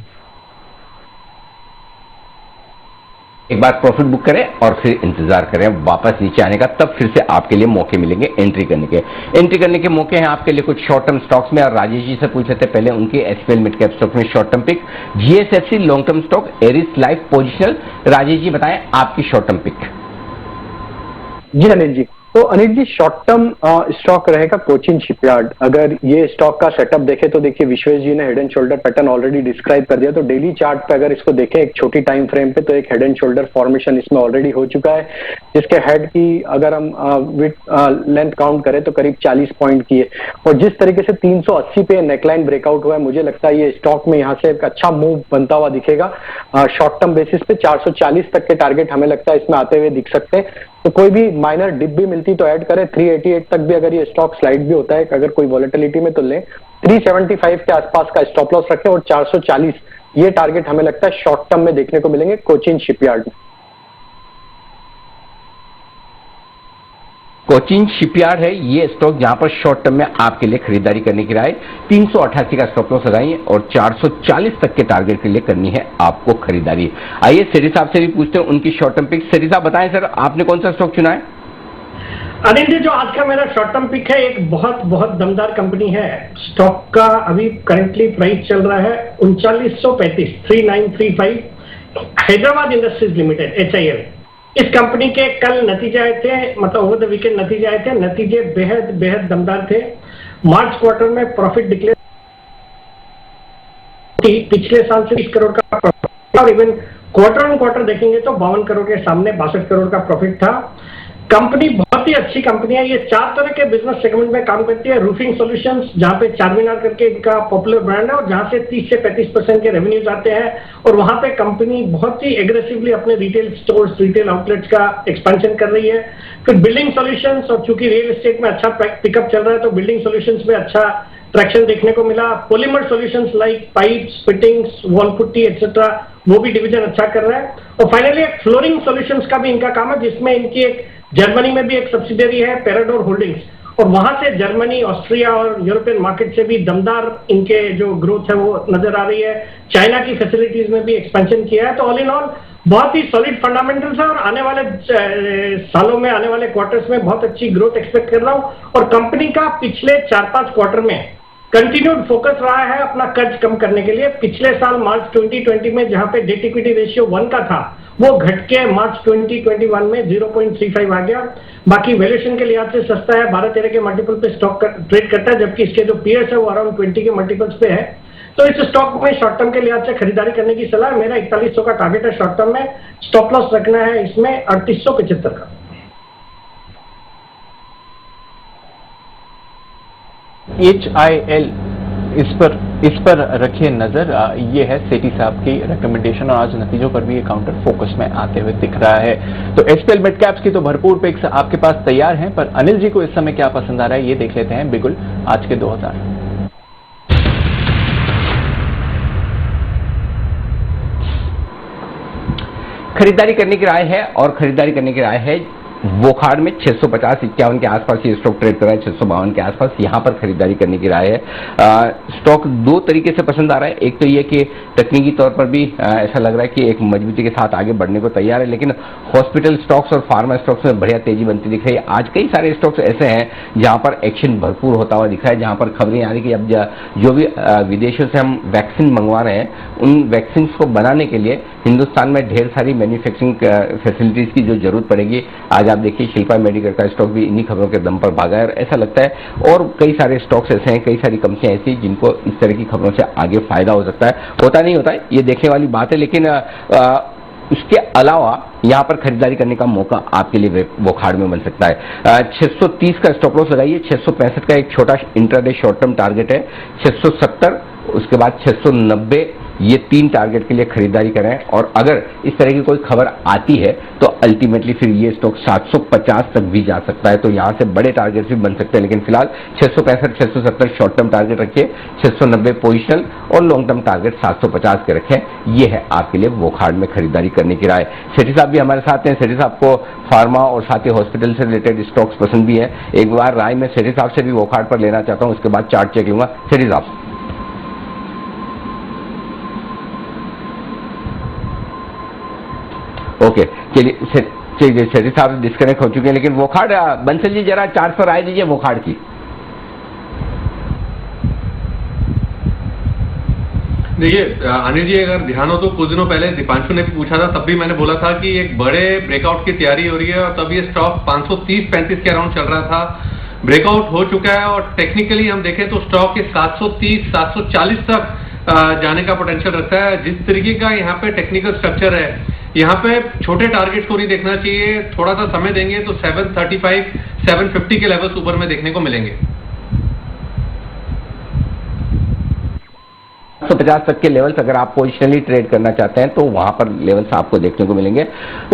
एक बार प्रॉफिट बुक करें और फिर इंतजार करें वापस नीचे आने का, तब फिर से आपके लिए मौके मिलेंगे एंट्री करने के। एंट्री करने के मौके हैं आपके लिए कुछ शॉर्ट टर्म स्टॉक्स में, और राजेश जी से पूछ लेते पहले उनके एसपीएल मिड कैप स्टॉक में short term pick, GSFC long term stock, Eris Life positional. Rajesh ji बताएं आपकी शॉर्ट टर्म पिक। जी अनिल जी, तो Anil ji short term stock रहेगा कोचिन शिपयार्ड। अगर ये स्टॉक का सेटअप देखें तो देखिए विश्वेश जी ने head and shoulder pattern already describe कर दिया। तो डेली चार्ट पे अगर इसको देखें एक छोटी टाइम फ्रेम पे, तो एक हेड एंड शोल्डर फॉर्मेशन इसमें ऑलरेडी हो चुका है, जिसके हेड की अगर हम लेंथ काउंट करें तो करीब 40 पॉइंट की है। और जिस तरीके से 380 पे नेकलाइन ब्रेकआउट हुआ है, मुझे लगता है ये स्टॉक में यहाँ से एक अच्छा मूव बनता हुआ दिखेगा। शॉर्ट टर्म बेसिस पे 440 तक के टारगेट हमें लगता है इसमें आते हुए दिख सकते हैं। तो कोई भी माइनर डिप भी मिलती तो ऐड करें। 388 तक भी अगर ये स्टॉक स्लाइड भी होता है अगर कोई वॉलेटिलिटी में तो लें। 375 के आसपास का स्टॉप लॉस रखें और 440 ये टारगेट हमें लगता है शॉर्ट टर्म में देखने को मिलेंगे कोचिन शिपयार्ड में। कोचिन शिपयार्ड है ये स्टॉक जहां पर शॉर्ट टर्म में आपके लिए खरीदारी करने की राय। 388 का स्टॉप लॉस लगाइए और 440 तक के टारगेट के लिए करनी है आपको खरीदारी। आइए सेठी साहब से भी पूछते हैं उनकी शॉर्ट टर्म पिक। सेठी साहब बताएं सर, आपने कौन सा स्टॉक चुना है? अनिल जी, जो आज का मेरा शॉर्ट टर्म पिक है एक बहुत बहुत दमदार कंपनी है। स्टॉक का अभी करंटली प्राइस चल रहा है 3935, 3935, हैदराबाद इंडस्ट्रीज लिमिटेड HIL। इस कंपनी के कल नतीजे आए थे, मतलब ओवर द वीकेंड नतीजे आए थे। नतीजे बेहद बेहद दमदार थे। मार्च क्वार्टर में प्रॉफिट डिक्लेयर पिछले साल से 20 करोड़ का प्रॉफिट, और इवन क्वार्टर ऑन क्वार्टर देखेंगे तो 52 करोड़ के सामने 62 करोड़ का प्रॉफिट था। कंपनी बहुत ही अच्छी कंपनी है। ये 4 तरह के बिजनेस सेगमेंट में काम करती है। रूफिंग सॉल्यूशंस, जहां पे चारमीनार करके इनका पॉपुलर ब्रांड है और जहां से 30 से 35% के रेवेन्यूज आते हैं, और वहां पे कंपनी बहुत ही एग्रेसिवली अपने रिटेल स्टोर्स, रिटेल आउटलेट्स का एक्सपेंशन कर रही है। फिर बिल्डिंग सॉल्यूशंस, और चूंकि रियल एस्टेट में अच्छा पिकअप चल रहा है तो बिल्डिंग सॉल्यूशंस में अच्छा ट्रैक्शन देखने को मिला। Polymer solutions like pipes, fittings, wall putty etcetera, वो भी डिवीजन अच्छा कर रहा है। और फाइनली एक फ्लोरिंग सॉल्यूशंस का भी इनका काम है, जिसमें इनकी एक जर्मनी में भी एक सब्सिडरी है पेराडोर होल्डिंग्स, और वहां से जर्मनी, ऑस्ट्रिया और यूरोपियन मार्केट से भी दमदार इनके जो ग्रोथ है वो नजर आ रही है। चाइना की फैसिलिटीज में भी एक्सपेंशन किया है। तो ऑल इन ऑल बहुत ही सॉलिड फंडामेंटल्स है, और आने वाले सालों में, आने वाले क्वार्टर्स में बहुत अच्छी ग्रोथ एक्सपेक्ट कर रहा हूं। और कंपनी का पिछले 4-5 क्वार्टर में कंटिन्यूड फोकस रहा है अपना कर्ज कम करने के लिए। पिछले साल मार्च 2020 में जहां पे डेट इक्विटी रेशियो 1 का था, वो घट के मार्च 2021 में 0.35 आ गया। बाकी वैल्यूएशन के लिहाज से सस्ता है, 12-13 के मल्टीपल पे स्टॉक ट्रेड करता है, जबकि इसके जो पीयर्स है वो अराउंड 20 के मल्टीपल्स पे है। तो इस स्टॉक में शॉर्ट टर्म के लिहाज से खरीदारी करने की सलाह है। मेरा 4100 का टारगेट है शॉर्ट टर्म में। स्टॉप लॉस रखना है इसमें 3875 का। HIL, इस पर रखिए नजर। ये है सेठी साहब की रिकमेंडेशन, और आज नतीजों पर भी ये काउंटर फोकस में आते हुए दिख रहा है। तो SPL मिड कैप्स की तो भरपूर पिक्स आपके पास तैयार हैं, पर अनिल जी को इस समय क्या पसंद आ रहा है ये देख लेते हैं बिगुल आज के 2000। खरीदारी करने की राय है, और खरीदारी करने की राय है वोखाड़ में 650-51 के आसपास ये स्टॉक ट्रेड कर रहा है, 652 के आसपास यहाँ पर खरीदारी करने की राय है। स्टॉक दो तरीके से पसंद आ रहा है। एक तो ये कि तकनीकी तौर पर भी ऐसा लग रहा है कि एक मजबूती के साथ आगे बढ़ने को तैयार है, लेकिन हॉस्पिटल स्टॉक्स और फार्मा स्टॉक्स में बढ़िया तेजी बनती दिख रही है। आज कई सारे स्टॉक्स ऐसे हैं जहाँ पर एक्शन भरपूर होता हुआ दिख रहा है, जहाँ पर खबरें आ रही कि अब जो भी विदेशों से हम वैक्सीन मंगवा रहे हैं, उन वैक्सीन को बनाने के लिए हिंदुस्तान में ढेर सारी मैन्युफैक्चरिंग फैसिलिटीज की जो जरूरत पड़ेगी। आज आप देखिए शिल्पा मेडिकल का स्टॉक भी इन्हीं खबरों के दम पर भागा है, और ऐसा लगता है और कई सारे स्टॉक्स ऐसे हैं, कई सारी कंपनियां ऐसी जिनको इस तरह की खबरों से आगे फायदा हो सकता है। होता नहीं होता है, ये देखने वाली बात है, लेकिन उसके अलावा यहाँ पर खरीदारी करने का मौका आपके लिए वोखाड़ में बन सकता है। 630 का स्टॉप लॉस लगाइए, 665 का एक छोटा इंट्राडे शॉर्ट टर्म टारगेट है, 670, उसके बाद 690 ये 3 टारगेट के लिए खरीदारी करें, और अगर इस तरह की कोई खबर आती है तो अल्टीमेटली फिर ये स्टॉक 750 तक भी जा सकता है, तो यहां से बड़े टारगेट भी बन सकते हैं। लेकिन फिलहाल 665 670 शॉर्ट टर्म टारगेट रखिए, 690 पोजिशनल और लॉन्ग टर्म टारगेट 750 के रखें। ये है आपके लिए वोकहार्ड में खरीदारी करने की राय। सेठी साहब भी हमारे साथ हैं। सेठी साहब को फार्मा और साथ ही हॉस्पिटल से रिलेटेड स्टॉक्स पसंद भी है। एक बार राय मैं सेठी साहब से भी वोकहार्ड पर लेना चाहता हूं, उसके बाद चार्ट चेक लूंगा। सेठी साहब, ओके चलिए, सेठी साहब डिस्कनेक्ट हो चुके हैं, लेकिन वोकहार्ड बंसल जी जरा चार्ट पर राय दीजिए वोकहार्ड की। देखिए अनिल जी, अगर ध्यान हो तो कुछ दिनों पहले दीपांशु ने भी पूछा था, तब भी मैंने बोला था कि एक बड़े ब्रेकआउट की तैयारी हो रही है, और तब ये स्टॉक 530-35 के अराउंड चल रहा था। ब्रेकआउट हो चुका है और टेक्निकली हम देखें तो स्टॉक के 730-740 तक जाने का पोटेंशियल रखता है। जिस तरीके का यहाँ पे टेक्निकल स्ट्रक्चर है, यहाँ पे छोटे टारगेट को नहीं देखना चाहिए, थोड़ा सा समय देंगे तो 735-750 के लेवल्स ऊपर में देखने को मिलेंगे। 750 तक के लेवल्स अगर आप पोजिशनली ट्रेड करना चाहते हैं तो वहां पर लेवल्स आपको देखने को मिलेंगे।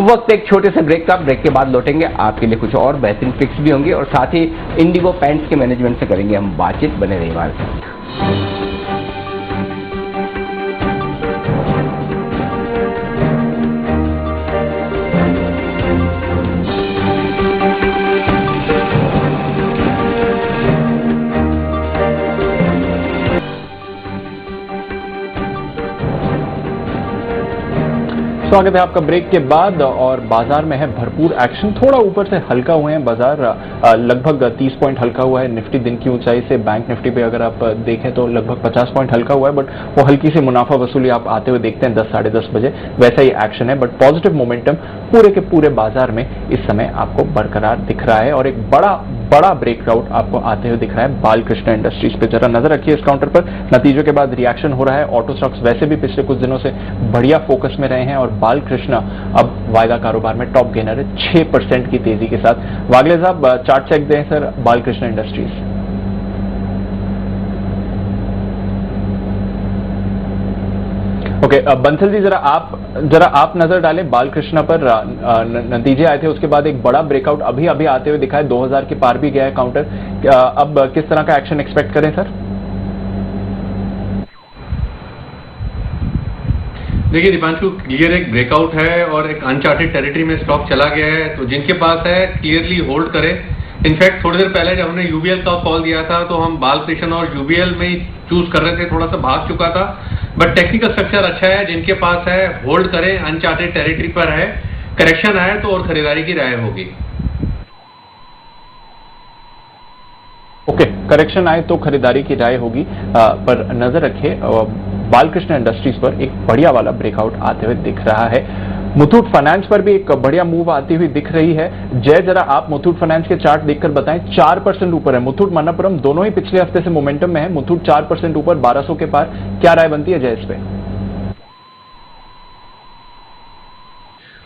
वक्त एक छोटे से ब्रेक का, ब्रेक के बाद लौटेंगे, आपके लिए कुछ और बेहतरीन पिक्स भी होंगी, और साथ ही इंडिगो पेंट्स के मैनेजमेंट से करेंगे हम बातचीत। बने रहिए हमारे साथ। स्वागत है आपका ब्रेक के बाद, और बाजार में है भरपूर एक्शन। थोड़ा ऊपर से हल्का हुए हैं बाजार, लगभग 30 पॉइंट हल्का हुआ है निफ्टी दिन की ऊंचाई से। बैंक निफ्टी पे अगर आप देखें तो लगभग 50 पॉइंट हल्का हुआ है, बट वो हल्की सी मुनाफा वसूली आप आते हुए देखते हैं 10 साढ़े 10 बजे, वैसा ही एक्शन है। बट पॉजिटिव मोमेंटम पूरे के पूरे बाजार में इस समय आपको बरकरार दिख रहा है, और एक बड़ा ब्रेकआउट आपको आते हुए दिख रहा है बालकृष्ण इंडस्ट्रीज पे। जरा नजर रखिए इस काउंटर पर, नतीजों के बाद रिएक्शन हो रहा है। ऑटो स्टॉक्स वैसे भी पिछले कुछ दिनों से बढ़िया फोकस में रहे हैं, और बालकृष्ण अब वायदा कारोबार में टॉप गेनर है 6% की तेजी के साथ। वागले साहब चार्ट चेक दें sir Balkrishna Industries. Okay Bansal ji, जरा आप नजर डालें बालकृष्ण पर। नतीजे आए थे, उसके बाद एक बड़ा ब्रेकआउट अभी आते हुए दिखा है, 2000 के पार भी गया है काउंटर। अब किस तरह का एक्शन एक्सपेक्ट करें सर? देखिए दीपांशु, क्लियर एक ब्रेकआउट है और एक अनचार्टेड टेरिटरी में स्टॉक चला गया है, तो जिनके पास है क्लियरली होल्ड करें। इनफैक्ट थोड़ी देर पहले जब हमने यूबीएल का कॉल दिया था तो हम बालकृष्ण और यूबीएल में ही चूज कर रहे थे, थोड़ा सा भाग चुका था, बट टेक्निकल स्ट्रक्चर अच्छा है। जिनके पास है होल्ड करें, अनचार्टेड टेरिटरी पर है। करेक्शन आए तो और खरीदारी की राय होगी। ओके, करेक्शन आए तो खरीदारी की राय होगी, पर नजर रखिए बालकृष्ण इंडस्ट्रीज पर एक बढ़िया वाला ब्रेकआउट आते हुए दिख रहा है। मुथूट फाइनेंस पर भी एक बढ़िया मूव आती हुई दिख रही है। जय, जरा आप मुथूट फाइनेंस के चार्ट देखकर बताएं। 4% ऊपर है मुथूट मनप्पुरम, दोनों ही पिछले हफ्ते से मोमेंटम में है। मुथूट 4% ऊपर, 1200 के पार। क्या राय बनती है जय इस पे?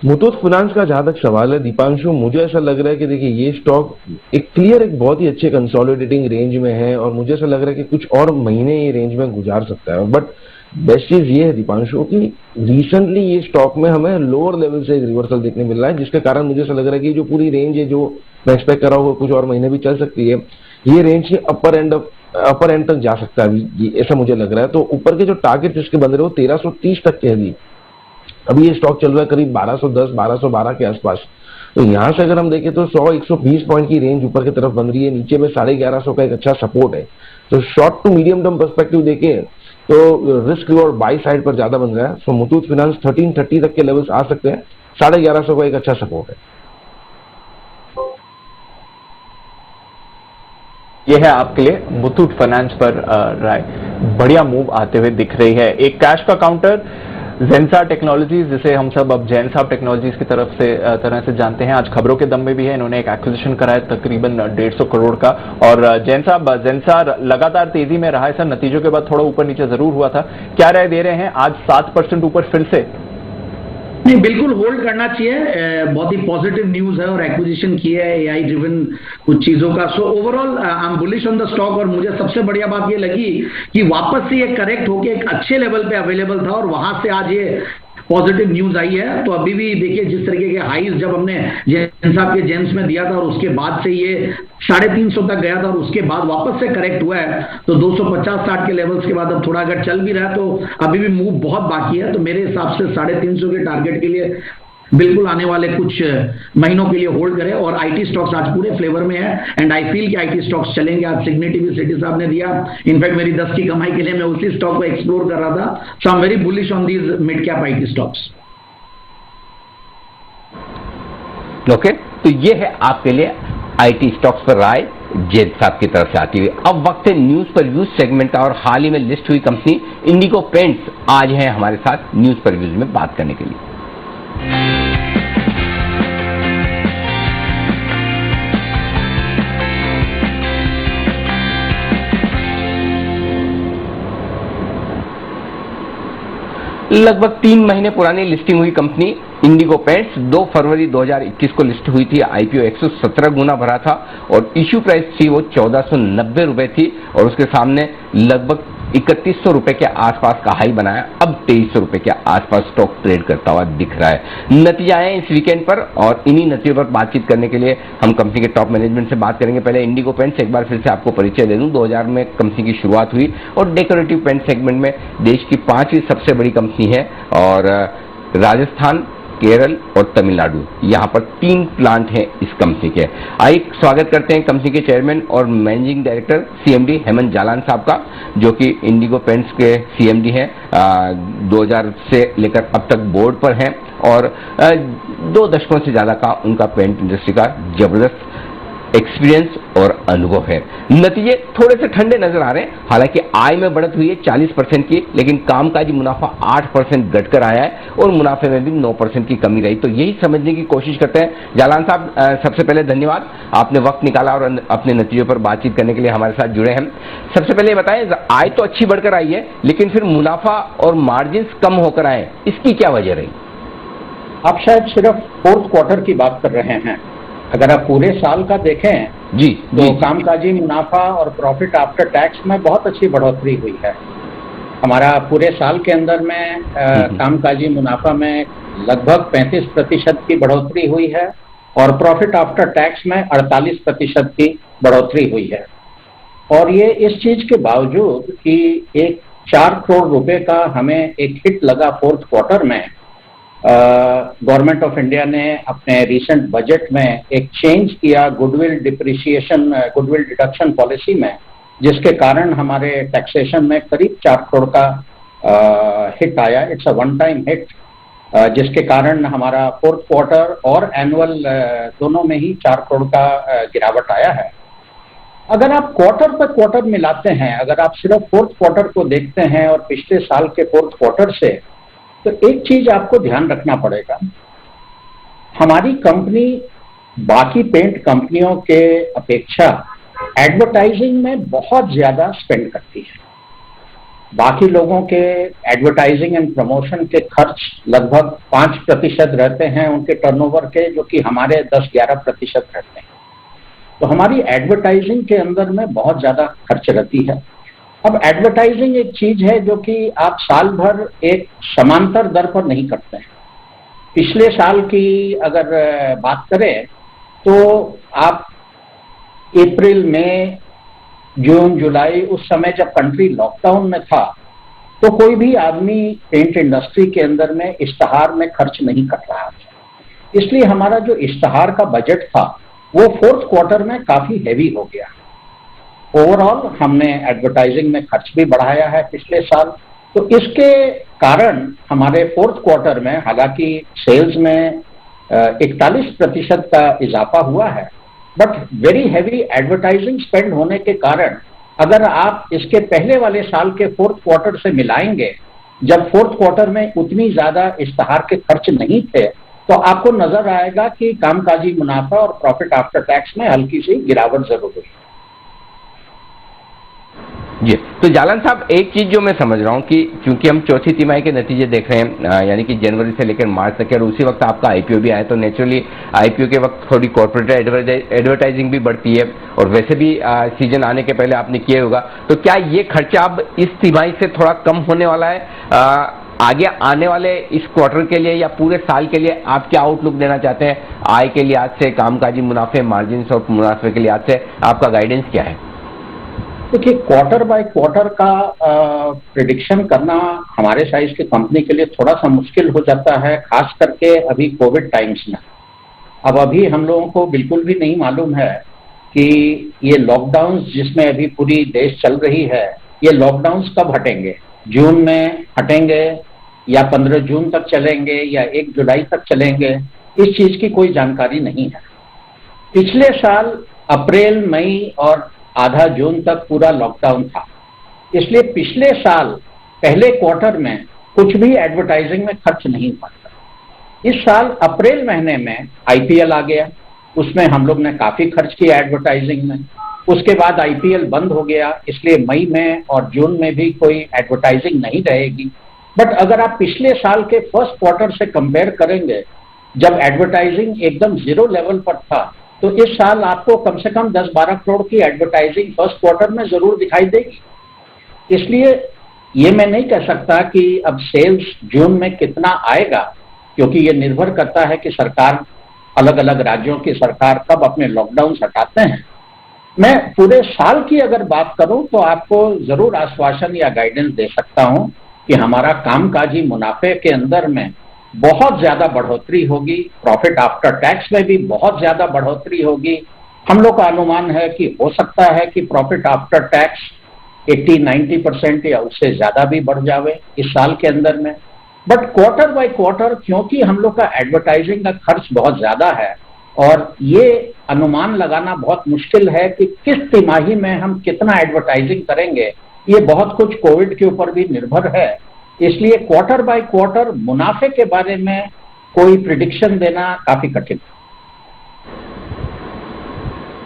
मुथूट फाइनेंस का जहां तक सवाल है दीपांशु, मुझे ऐसा लग रहा है कि देखिए ये स्टॉक एक बहुत ही अच्छे कंसोलिडेटिंग रेंज में है, और मुझे ऐसा लग रहा है कि कुछ और महीने ये रेंज में गुजार सकता है। बट बेस्ट चीज ये है दीपांशु कि रिसेंटली ये स्टॉक में हमें लोअर लेवल से एक रिवर्सल देखने मिल रहा है, जिसके कारण मुझे ऐसा लग रहा है कि जो पूरी रेंज है जो मैं एक्सपेक्ट कर रहा हूँ कुछ और महीने भी चल सकती है, ये रेंज के अपर एंड तक जा सकता है ऐसा मुझे लग रहा है। तो ऊपर के जो टारगेट जिसके बन रहे हो 1330 तक के अभी ये स्टॉक चल रहा है करीब 1210 1212 के आसपास। तो यहाँ से अगर हम देखें तो 100-120 पॉइंट की रेंज ऊपर की तरफ बन रही है, नीचे में 1150 का एक अच्छा सपोर्ट है। तो short to medium term perspective देखें तो रिस्क और बाई साइड पर ज्यादा बन रहा है। सो मुथूट फाइनेंस 1330 तक के लेवल्स आ सकते हैं, 1150 का एक अच्छा सपोर्ट है। यह है आपके लिए मुथूट फाइनेंस पर राय, बढ़िया मूव आते हुए दिख रही है। एक कैश का काउंटर जेनसार टेक्नोलॉजीज, जिसे हम सब अब जेनसार टेक्नोलॉजीज की तरह से जानते हैं, आज खबरों के दम में भी है। इन्होंने एक एक्विजिशन करा है तकरीबन 150 करोड़ का, और जेनसार लगातार तेजी में रहा है सर। नतीजों के बाद थोड़ा ऊपर नीचे जरूर हुआ था। क्या राय दे रहे हैं? आज 7% ऊपर फिर से। नहीं, बिल्कुल होल्ड करना चाहिए। बहुत ही पॉजिटिव न्यूज है और एक्विजिशन की है एआई ड्रिवन कुछ चीजों का। So overall I am bullish on the stock. और मुझे सबसे बढ़िया बात ये लगी कि वापस से ये करेक्ट होके एक अच्छे लेवल पे अवेलेबल था और वहां से आज ये पॉजिटिव न्यूज आई है। तो अभी भी देखिए जिस तरीके के हाईज जब हमने जैन साहब के जेम्स में दिया था और उसके बाद से ये 350 तक गया था और उसके बाद वापस से करेक्ट हुआ है, तो 250-60 के लेवल्स के बाद अब थोड़ा अगर चल भी रहा है तो अभी भी मूव बहुत बाकी है। तो मेरे हिसाब से 350 के टारगेट के लिए बिल्कुल आने वाले कुछ महीनों के लिए होल्ड करें। और आईटी स्टॉक्स आज पूरे फ्लेवर में है एंड आई फील कि आईटी स्टॉक्स चलेंगे। आज सिग्निटी भी सेठी साहब ने दिया। इनफैक्ट मेरी 10 की कमाई के लिए मैं उसी स्टॉक को एक्सप्लोर कर रहा था। So I am very bullish on these mid cap IT stocks. Okay, तो ये है आपके लिए आईटी स्टॉक्स पर राय जैन साहब की तरफ से आती हुई। अब वक्त है न्यूज पर व्यूज सेगमेंट का, और हाल ही में लिस्ट हुई कंपनी इंडिगो पेंट्स आज है हमारे साथ न्यूज पर व्यूज में बात करने के लिए। लगभग 3 महीने पुरानी लिस्टिंग हुई कंपनी इंडिगो पेंट्स 2 फरवरी 2021 को लिस्ट हुई थी। आईपीओ 117 गुना भरा था और इश्यू प्राइस थी वो 1490 रुपए थी और उसके सामने लगभग 3100 रुपए के आसपास का हाई बनाया। अब 2300 रुपए के आसपास स्टॉक ट्रेड करता हुआ दिख रहा है। नतीजा आए इस वीकेंड पर और इन्हीं नतीजों पर बातचीत करने के लिए हम कंपनी के टॉप मैनेजमेंट से बात करेंगे। पहले इंडिगो पेंट्स एक बार फिर से आपको परिचय दे दूं। 2000 में कंपनी की शुरुआत हुई और डेकोरेटिव पेंट सेगमेंट में देश की 5वीं सबसे बड़ी कंपनी है और राजस्थान, केरल और तमिलनाडु, यहाँ पर 3 प्लांट हैं इस कंपनी के। आइए स्वागत करते हैं कंपनी के चेयरमैन और managing director CMD Hemant Jalan साहब का, जो कि इंडिगो पेंट्स के सीएमडी हैं। 2000 से लेकर अब तक बोर्ड पर हैं और 2 दशकों से ज़्यादा का उनका पेंट इंडस्ट्री का जबरदस्त एक्सपीरियंस और अनुभव है। नतीजे थोड़े से ठंडे नजर आ रहे हैं। हालांकि आय में बढ़त हुई है 40% की, लेकिन कामकाजी मुनाफा 8% घटकर आया है और मुनाफे में भी 9% की कमी रही। तो यही समझने की कोशिश करते हैं। जालान साहब, सबसे पहले धन्यवाद, आपने वक्त निकाला और अपने नतीजों पर बातचीत करने के लिए हमारे साथ जुड़े हैं। सबसे पहले बताएं, आय तो अच्छी बढ़कर आई है लेकिन फिर मुनाफा और मार्जिन कम होकर आए, इसकी क्या वजह रही? आप शायद सिर्फ 4th क्वार्टर की बात कर रहे हैं। अगर आप पूरे साल का देखें जी, तो कामकाजी मुनाफा और प्रॉफिट आफ्टर टैक्स में बहुत अच्छी बढ़ोतरी हुई है। हमारा पूरे साल के अंदर में कामकाजी मुनाफा में लगभग 35% की बढ़ोतरी हुई है और प्रॉफिट आफ्टर टैक्स में 48% की बढ़ोतरी हुई है। और ये इस चीज के बावजूद कि एक 4 करोड़ रुपए का हमें एक हिट लगा 4th क्वार्टर में। गवर्नमेंट ऑफ इंडिया ने अपने रिसेंट बजट में एक चेंज किया गुडविल डिडक्शन पॉलिसी में, जिसके कारण हमारे टैक्सेशन में करीब 4 करोड़ का हिट आया। It's a one time hit, जिसके कारण हमारा 4th क्वार्टर और एनुअल दोनों में ही 4 करोड़ का गिरावट आया है। अगर आप क्वार्टर पर क्वार्टर मिलाते हैं, अगर आप सिर्फ 4th क्वार्टर को देखते हैं और पिछले साल के 4th क्वार्टर से, तो एक चीज आपको ध्यान रखना पड़ेगा। हमारी कंपनी बाकी पेंट कंपनियों के अपेक्षा एडवर्टाइजिंग में बहुत ज्यादा स्पेंड करती है। बाकी लोगों के एडवर्टाइजिंग एंड प्रमोशन के खर्च लगभग 5% रहते हैं उनके टर्नओवर के, जो कि हमारे 10-11% रहते हैं। तो हमारी एडवर्टाइजिंग के अंदर में बहुत ज्यादा खर्च रहती है। अब एडवर्टाइजिंग एक चीज है जो कि आप साल भर एक समांतर दर पर नहीं करते हैं। पिछले साल की अगर बात करें तो आप अप्रैल, मई, जून, जुलाई, उस समय जब कंट्री लॉकडाउन में था, तो कोई भी आदमी पेंट इंडस्ट्री के अंदर में इश्तहार में खर्च नहीं कर रहा था। इसलिए हमारा जो इश्तहार का बजट था वो 4th क्वार्टर में काफी हैवी हो गया। ओवरऑल हमने एडवर्टाइजिंग में खर्च भी बढ़ाया है पिछले साल। तो इसके कारण हमारे 4th क्वार्टर में हालांकि सेल्स में 41% का इजाफा हुआ है, but very heavy advertising spend होने के कारण अगर आप इसके पहले वाले साल के 4th क्वार्टर से मिलाएंगे, जब 4th क्वार्टर में उतनी ज्यादा इश्तहार के खर्च नहीं थे, तो आपको नजर आएगा कि कामकाजी मुनाफा और प्रॉफिट आफ्टर टैक्स में हल्की सी गिरावट जरूर हुई। जी, तो जालन साहब, एक चीज जो मैं समझ रहा हूँ कि क्योंकि हम चौथी तिमाही के नतीजे देख रहे हैं, यानी कि जनवरी से लेकर मार्च तक, और उसी वक्त आपका आईपीओ भी आया, तो नेचुरली आईपीओ के वक्त थोड़ी कॉर्पोरेट एडवर्टाइजिंग भी बढ़ती है, और वैसे भी सीजन आने के पहले आपने किया होगा। तो क्या ये खर्चा अब इस तिमाही से थोड़ा कम होने वाला है? आगे आने वाले इस क्वार्टर के लिए या पूरे साल के लिए आप क्या आउटलुक देना चाहते हैं? आय के लिहाज से, कामकाजी मुनाफे, मार्जिन और मुनाफे के लिहाज से आपका गाइडेंस क्या है? देखिए, क्वार्टर बाय क्वार्टर का प्रिडिक्शन करना हमारे साइज की कंपनी के लिए थोड़ा सा मुश्किल हो जाता है, खास करके अभी कोविड टाइम्स में। अब अभी हम लोगों को बिल्कुल भी नहीं मालूम है कि ये लॉकडाउन जिसमें अभी पूरी देश चल रही है, ये लॉकडाउन कब हटेंगे। जून में हटेंगे या 15 जून तक चलेंगे या 1 जुलाई तक चलेंगे, इस चीज की कोई जानकारी नहीं है। पिछले साल अप्रैल, मई और आधा जून तक पूरा लॉकडाउन था, इसलिए पिछले साल पहले क्वार्टर में कुछ भी एडवर्टाइजिंग में खर्च नहीं हुआ था। इस साल अप्रैल महीने में आईपीएल आ गया, उसमें हम लोग ने काफी खर्च किया एडवर्टाइजिंग में। उसके बाद आईपीएल बंद हो गया, इसलिए मई में और जून में भी कोई एडवर्टाइजिंग नहीं रहेगी। बट अगर आप पिछले साल के फर्स्ट क्वार्टर से कंपेयर करेंगे, जब एडवर्टाइजिंग एकदम जीरो लेवल पर था, तो इस साल आपको कम से कम 10-12 करोड़ की एडवर्टाइजिंग फर्स्ट क्वार्टर में जरूर दिखाई देगी। इसलिए ये मैं नहीं कह सकता कि अब सेल्स जून में कितना आएगा, क्योंकि ये निर्भर करता है कि सरकार, अलग अलग राज्यों की सरकार कब अपने लॉकडाउन हटाते हैं। मैं पूरे साल की अगर बात करूं तो आपको जरूर आश्वासन या गाइडेंस दे सकता हूं कि हमारा कामकाजी मुनाफे के अंदर में बहुत ज्यादा बढ़ोतरी होगी, प्रॉफिट आफ्टर टैक्स में भी बहुत ज्यादा बढ़ोतरी होगी। हम लोग का अनुमान है कि हो सकता है कि प्रॉफिट आफ्टर टैक्स 80-90% या उससे ज्यादा भी बढ़ जावे इस साल के अंदर में। बट क्वार्टर बाय क्वार्टर, क्योंकि हम लोग का एडवर्टाइजिंग का खर्च बहुत ज्यादा है और ये अनुमान लगाना बहुत मुश्किल है कि किस तिमाही में हम कितना एडवर्टाइजिंग करेंगे, ये बहुत कुछ कोविड के ऊपर भी निर्भर है। इसलिए क्वार्टर बाय क्वार्टर मुनाफे के बारे में कोई प्रिडिक्शन देना काफी कठिन है।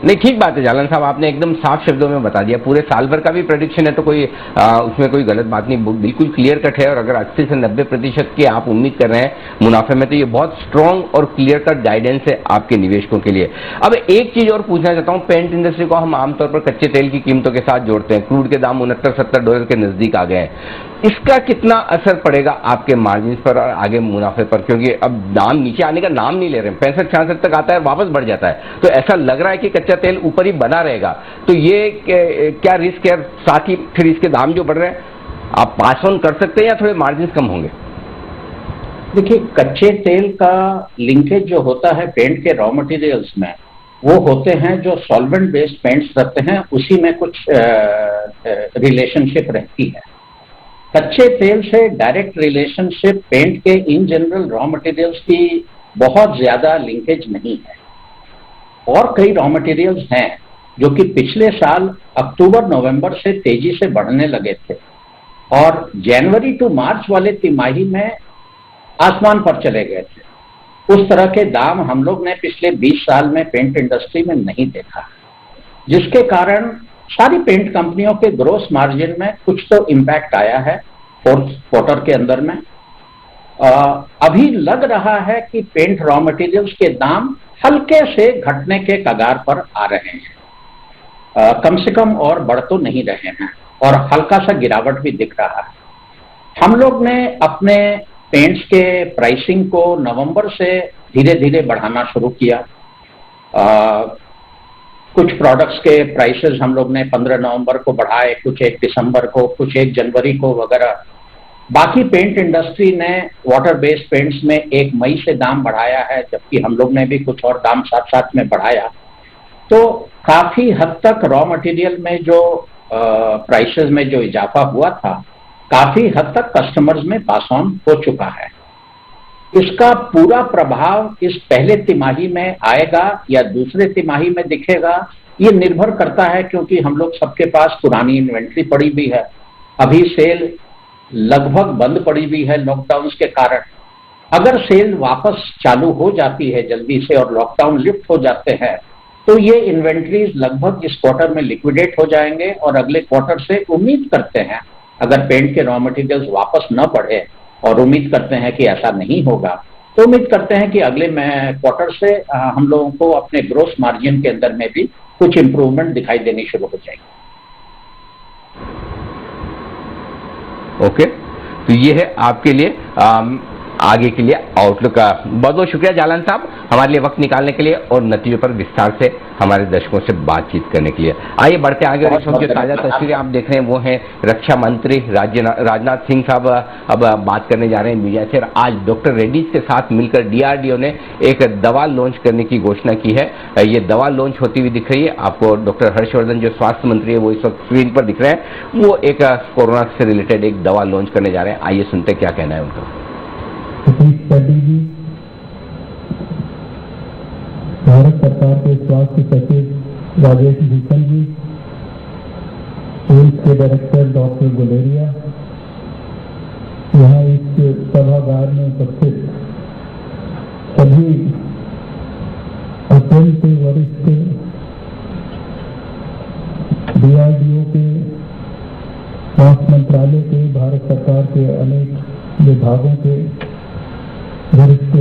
नहीं, ठीक बात है जालन साहब, आपने एकदम साफ शब्दों में बता दिया। पूरे साल भर का भी प्रेडिक्शन है तो कोई उसमें कोई गलत बात नहीं, बिल्कुल क्लियर कट है। और अगर 80 से 90% की आप उम्मीद कर रहे हैं मुनाफे में, तो ये बहुत स्ट्रॉन्ग और क्लियर कट गाइडेंस है आपके निवेशकों के लिए। अब एक चीज और पूछना चाहता हूँ, पेंट इंडस्ट्री को हम आमतौर पर कच्चे तेल की कीमतों के साथ जोड़ते हैं। क्रूड के दाम $69-70 के नजदीक आ गए हैं। इसका कितना असर पड़ेगा आपके मार्जिन पर और आगे मुनाफे पर? क्योंकि अब दाम नीचे आने का नाम नहीं ले रहे हैं, 65-66 तक आता है, वापस बढ़ जाता है, तो ऐसा लग रहा है कि कच्चा तेल ऊपर ही बना रहेगा। तो ये क्या रिस्क है? साथ ही फिर इसके दाम जो बढ़ रहे हैं, आप पास ऑन कर सकते हैं या थोड़े मार्जिन कम होंगे? देखिए, कच्चे तेल का लिंकेज जो होता है पेंट के रॉ मटेरियल्स में, वो होते हैं जो सॉल्वेंट बेस्ड पेंट्स रहते हैं, उसी में कुछ रिलेशनशिप रहती है। कच्चे तेल से डायरेक्ट रिलेशनशिप पेंट के इन जनरल रॉ मटेरियल्स की बहुत ज्यादा लिंकेज नहीं है। और कई रॉ मटेरियल्स हैं जो कि पिछले साल अक्टूबर-नवंबर से तेजी से बढ़ने लगे थे और जनवरी टू मार्च वाले तिमाही में आसमान पर चले गए थे। उस तरह के दाम हम लोग ने पिछले 20 साल में पेंट इंडस्ट्री में नहीं देखा, जिसके कारण सारी पेंट कंपनियों के ग्रोस मार्जिन में कुछ तो इम्पैक्ट आया है फोर्थ क्वार्टर के अंदर में। अभी लग रहा है कि पेंट रॉ मटेरियल्स के दाम हल्के से घटने के कगार पर आ रहे हैं, कम से कम और बढ़ तो नहीं रहे हैं और हल्का सा गिरावट भी दिख रहा है। हम लोग ने अपने पेंट्स के प्राइसिंग को नवंबर से धीरे धीरे बढ़ाना शुरू किया। कुछ प्रोडक्ट्स के प्राइसेस हम लोग ने 15 नवंबर को बढ़ाए, कुछ 1 दिसंबर को, कुछ 1 जनवरी को वगैरह। बाकी पेंट इंडस्ट्री ने वाटर बेस्ड पेंट्स में 1 मई से दाम बढ़ाया है, जबकि हम लोग ने भी कुछ और दाम साथ साथ में बढ़ाया। तो काफी हद तक रॉ मटेरियल में जो प्राइसेस में जो इजाफा हुआ था, काफी हद तक कस्टमर्स में पास ऑन हो चुका है। इसका पूरा प्रभाव इस पहले तिमाही में आएगा या दूसरे तिमाही में दिखेगा, ये निर्भर करता है, क्योंकि हम लोग सबके पास पुरानी इन्वेंट्री पड़ी हुई है। अभी सेल लगभग बंद पड़ी हुई है लॉकडाउन के कारण। अगर सेल वापस चालू हो जाती है जल्दी से और लॉकडाउन लिफ्ट हो जाते हैं, तो ये इन्वेंट्रीज लगभग इस क्वार्टर में लिक्विडेट हो जाएंगे और अगले क्वार्टर से उम्मीद करते हैं, अगर पेंट के रॉ मटेरियल्स वापस न बढ़े, और उम्मीद करते हैं कि ऐसा नहीं होगा, तो उम्मीद करते हैं कि अगले क्वार्टर से हम लोगों को अपने ग्रोस मार्जिन के अंदर में भी कुछ इंप्रूवमेंट दिखाई देनी शुरू हो जाएगी। ओके, तो ये है आपके लिए आगे के लिए आउटलुक का। बहुत बहुत शुक्रिया जालान साहब हमारे लिए वक्त निकालने के लिए और नतीजों पर विस्तार से हमारे दर्शकों से बातचीत करने के लिए। आइए बढ़ते आगे और जो ताजा तस्वीरें आप देख रहे हैं वो हैं रक्षा मंत्री राजनाथ सिंह साहब अब बात करने जा रहे हैं मीडिया से। आज डॉक्टर रेड्डीज के साथ मिलकर DRDO ने एक दवा लॉन्च करने की घोषणा की है। ये दवा लॉन्च होती हुई दिख रही है आपको। डॉक्टर हर्षवर्धन जो स्वास्थ्य मंत्री है वो इस वक्त स्क्रीन पर दिख रहे हैं, वो एक कोरोना से रिलेटेड एक दवा लॉन्च करने जा रहे हैं। आइए सुनते क्या कहना है उनका। भारत सरकार के स्वास्थ्य सचिव राजेश भूषण जी, एम्स के डायरेक्टर डॉक्टर गुलेरिया, यहाँ इस सभागार में उपस्थित सभी अत्यंत वरिष्ठ DRDO के, स्वास्थ्य मंत्रालय के, भारत सरकार के अनेक विभागों के वरिष्ठ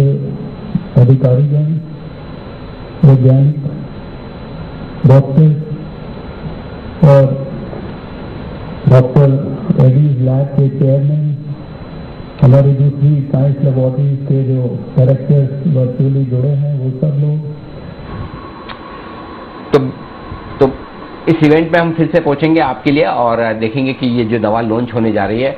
अधिकारीगण, वैज्ञानिक, डॉक्टर और डॉक्टर रेड्डीज लैब के चेयरमैन, हमारी दूसरी साइंस लेबोरेटरीज के जो डायरेक्टर्स वर्चुअली जुड़े हैं वो सब लोग। तो इस इवेंट में हम फिर से पहुंचेंगे आपके लिए और देखेंगे कि ये जो दवा लॉन्च होने जा रही है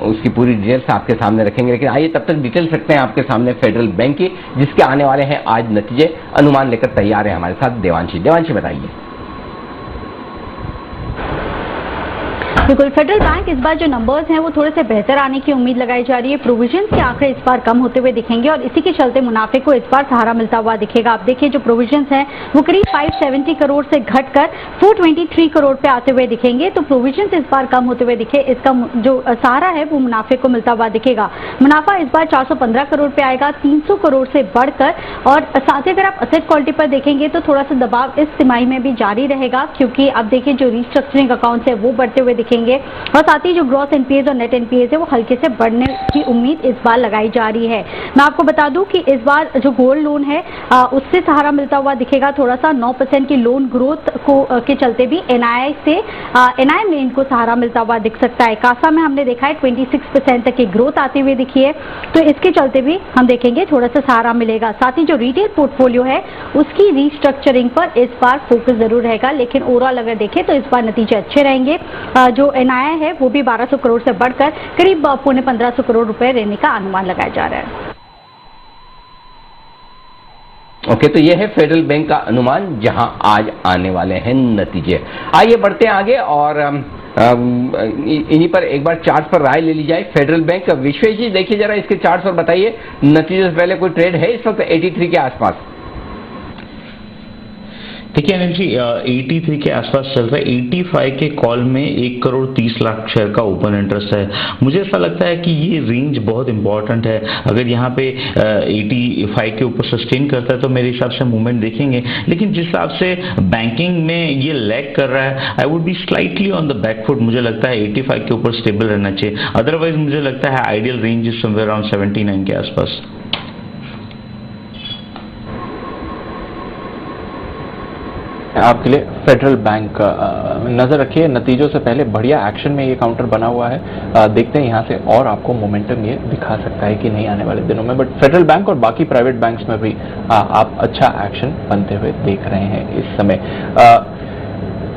उसकी पूरी डिटेल्स आपके सामने रखेंगे। लेकिन आइए तब तक डिटेल्स रखते हैं आपके सामने फेडरल बैंक की, जिसके आने वाले हैं आज नतीजे। अनुमान लेकर तैयार है हमारे साथ देवांशी बताइए। बिल्कुल, फेडरल बैंक इस बार जो नंबर्स हैं वो थोड़े से बेहतर आने की उम्मीद लगाई जा रही है। प्रोविजन के आंकड़े इस बार कम होते हुए दिखेंगे और इसी के चलते मुनाफे को इस बार सहारा मिलता हुआ दिखेगा। आप देखिए जो प्रोविजन हैं वो करीब 570 करोड़ से घटकर 423 करोड़ पे आते हुए दिखेंगे। तो प्रोविजन इस बार कम होते हुए दिखे, इसका जो सहारा है वो मुनाफे को मिलता हुआ दिखेगा। मुनाफा इस बार 415 करोड़ पे आएगा, 300 करोड़ से बढ़कर। और साथ ही अगर आप असेट क्वालिटी पर देखेंगे तो थोड़ा सा दबाव इस तिमाही में भी जारी रहेगा, क्योंकि आप देखिए जो रिस्ट्रक्चरिंग अकाउंट्स है वो बढ़ते हुए दिखेंगे और साथ ही जो ग्रॉस एनपीएज और नेट एनपीएज है वो हल्के से बढ़ने की उम्मीद इस बार लगाई जा रही है। मैं आपको बता दूं कि इस बार जो गोल्ड लोन है उससे सहारा मिलता हुआ दिखेगा थोड़ा सा। 9% की लोन ग्रोथ को के चलते भी एनआई में इनको सहारा मिलता हुआ दिख सकता है। कासा में हमने देखा है 26% तक की ग्रोथ आती हुई दिखी है, तो इसके चलते भी हम देखेंगे थोड़ा सा सहारा मिलेगा। साथ ही जो रिटेल पोर्टफोलियो है उसकी रिस्ट्रक्चरिंग पर इस बार फोकस जरूर रहेगा, लेकिन ओवरऑल अगर देखें तो इस बार नतीजे अच्छे रहेंगे। जो एनआई है वो भी 1200 करोड़ से बढ़कर करीब 1500 करोड़ रुपए रहने का अनुमान लगाया जा रहा है। ओके, तो ये है फेडरल बैंक का अनुमान, जहां आज आने वाले हैं नतीजे। आइए बढ़ते हैं आगे और इन्हीं पर एक बार चार्ट पर राय ले ली जाए। फेडरल बैंक विश्वेश जी देखिए जरा इसके चार्ट और बताइए नतीजे से पहले कोई ट्रेड है इस वक्त 83 के आसपास। देखिए अनिल जी 83 के आसपास चल रहा है। 85 के कॉल में 1 करोड़ 30 लाख शेयर का ओपन इंटरेस्ट है। मुझे ऐसा लगता है कि ये रेंज बहुत इंपॉर्टेंट है। अगर यहाँ पे 85 के ऊपर सस्टेन करता है तो मेरे हिसाब से मूवमेंट देखेंगे, लेकिन जिस हिसाब से बैंकिंग में ये लैग कर रहा है I would be slightly on the backfoot. मुझे लगता है 85 के ऊपर स्टेबल रहना चाहिए। अदरवाइज मुझे लगता है ideal range is somewhere around 79 के आसपास। आपके लिए फेडरल बैंक नजर रखिए। नतीजों से पहले बढ़िया एक्शन में ये काउंटर बना हुआ है। देखते हैं यहाँ से और आपको मोमेंटम ये दिखा सकता है कि नहीं आने वाले दिनों में। बट फेडरल बैंक और बाकी प्राइवेट बैंक्स में भी आप अच्छा एक्शन बनते हुए देख रहे हैं इस समय।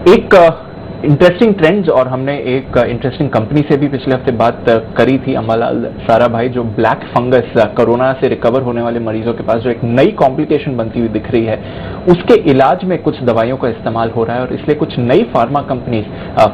एक इंटरेस्टिंग ट्रेंड्स और हमने एक इंटरेस्टिंग कंपनी से भी पिछले हफ्ते बात करी थी, अम्बालाल साराभाई, जो ब्लैक फंगस कोरोना से रिकवर होने वाले मरीजों के पास जो एक नई कॉम्प्लिकेशन बनती हुई दिख रही है, उसके इलाज में कुछ दवाइयों का इस्तेमाल हो रहा है और इसलिए कुछ नई फार्मा कंपनीज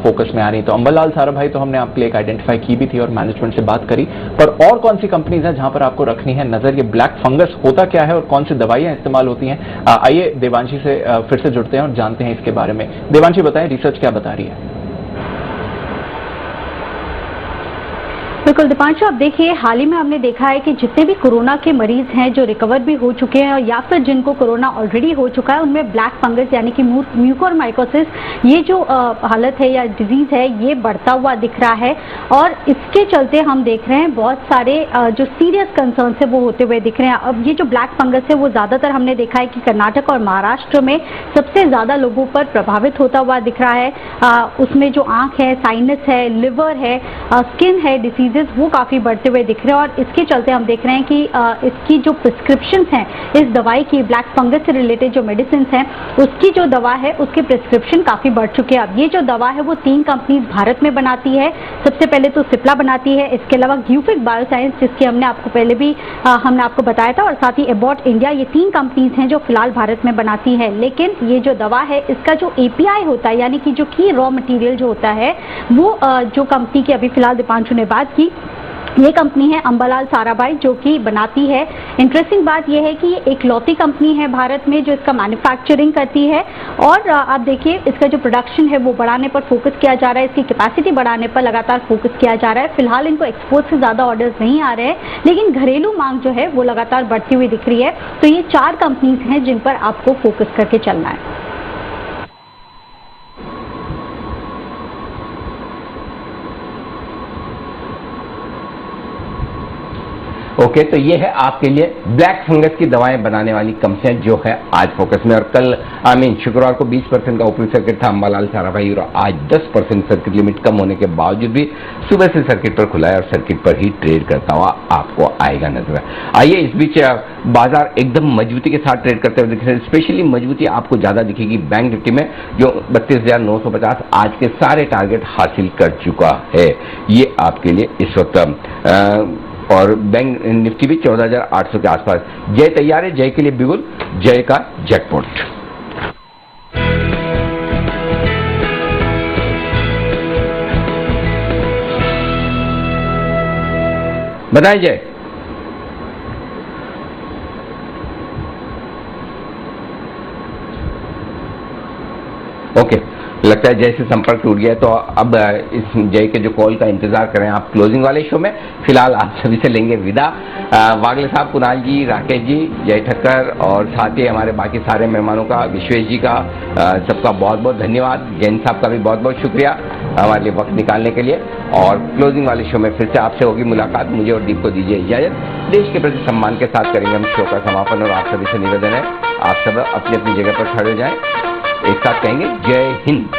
फोकस में आ रही। तो अम्बालाल साराभाई तो हमने आपके लिए एक आइडेंटिफाई की भी थी और मैनेजमेंट से बात करी, पर और कौन सी कंपनीज हैं जहां पर आपको रखनी है नजर? ये ब्लैक फंगस होता क्या है और कौन सी दवाइयां इस्तेमाल होती हैं? आइए देवांशी से फिर से जुड़ते हैं और जानते हैं इसके बारे में। देवांशी बताएं रिसर्च क्या बता रही है? बिल्कुल दीपांशु, आप देखिए हाल ही में हमने देखा है कि जितने भी कोरोना के मरीज हैं जो रिकवर भी हो चुके हैं या फिर जिनको कोरोना ऑलरेडी हो चुका है, उनमें ब्लैक फंगस यानी कि म्यूकोरमाइकोसिस ये जो हालत है या डिजीज है ये बढ़ता हुआ दिख रहा है। और इसके चलते हम देख रहे हैं बहुत सारे जो सीरियस कंसर्न है वो होते हुए दिख रहे हैं। अब ये जो ब्लैक फंगस है वो ज्यादातर हमने देखा है कि कर्नाटक और महाराष्ट्र में सबसे ज्यादा लोगों पर प्रभावित होता हुआ दिख रहा है। उसमें जो आंख है, साइनस है, लिवर है, स्किन है, डिसीजेस वो काफी बढ़ते हुए दिख रहे हैं। और इसके चलते हम देख रहे हैं कि इसकी जो प्रिस्क्रिप्शन हैं इस दवाई की, ब्लैक फंगस से रिलेटेड जो मेडिसिन हैं उसकी जो दवा है उसके प्रिस्क्रिप्शन काफी बढ़ चुके हैं। अब ये जो दवा है वो 3 कंपनीज भारत में बनाती है। सबसे पहले तो सिप्ला बनाती है, इसके अलावा ग्यूफिक बायोसाइंस जिसकी हमने आपको पहले भी हमने आपको बताया था, और साथ ही एबॉट इंडिया, ये 3 कंपनीज हैं जो फिलहाल भारत में बनाती है। लेकिन ये जो दवा है इसका जो एपीआई होता है यानी कि जो की रॉ मटेरियल जो होता है वो जो कंपनी की अभी फिलहाल दीपांशु ने बात की, ये कंपनी है अंबालाल साराभाई जो कि बनाती है। इंटरेस्टिंग बात यह है कि ये एक लौती कंपनी है भारत में जो इसका मैन्युफैक्चरिंग करती है। और आप देखिए इसका जो प्रोडक्शन है वो बढ़ाने पर फोकस किया जा रहा है, इसकी कैपेसिटी बढ़ाने पर लगातार फोकस किया जा रहा है। फिलहाल इनको एक्सपोर्ट से ज़्यादा ऑर्डर्स नहीं आ रहे हैं, लेकिन घरेलू मांग जो है वो लगातार बढ़ती हुई दिख रही है। तो ये 4 कंपनीज हैं जिन पर आपको फोकस करके चलना है। ओके, तो ये है आपके लिए ब्लैक फंगस की दवाएं बनाने वाली कंपनियां जो है आज फोकस में। और कल शुक्रवार को 20% का ओपन सर्किट था अंबालाल साराभाई, और आज 10% सर्किट लिमिट कम होने के बावजूद भी सुबह से सर्किट पर खुला है और सर्किट पर ही ट्रेड करता हुआ आपको आएगा नजर। आइए इस बीच बाजार एकदम मजबूती के साथ ट्रेड करते हुए दिख रहे हैं। स्पेशली मजबूती आपको ज्यादा दिखेगी बैंक निफ्टी में जो 32,950 आज के सारे टारगेट हासिल कर चुका है, ये आपके लिए इस वक्त। और बैंक निफ्टी भी 14,800 के आसपास। जय तैयार है, जय के लिए बिगुल, जय का जैकपॉट। बताएं जय। ओके, लगता है जय से संपर्क टूट गया, तो अब इस जय के जो कॉल का इंतजार करें आप क्लोजिंग वाले शो में। फिलहाल आप सभी से लेंगे विदा। वागले साहब, कुणाल जी, राकेश जी, जय ठक्कर और साथ ही हमारे बाकी सारे मेहमानों का, विश्वेश जी का, सबका बहुत बहुत धन्यवाद। जैन साहब का भी बहुत बहुत शुक्रिया हमारे लिए वक्त निकालने के लिए। और क्लोजिंग वाले शो में फिर से आपसे होगी मुलाकात। मुझे और दीप को दीजिए इजाजत। देश के प्रति सम्मान के साथ करेंगे हम शो का समापन, और आप सभी से निवेदन है आप सब अपनी अपनी जगह पर खड़े हो जाएं। एक साथ कहेंगे जय हिंद।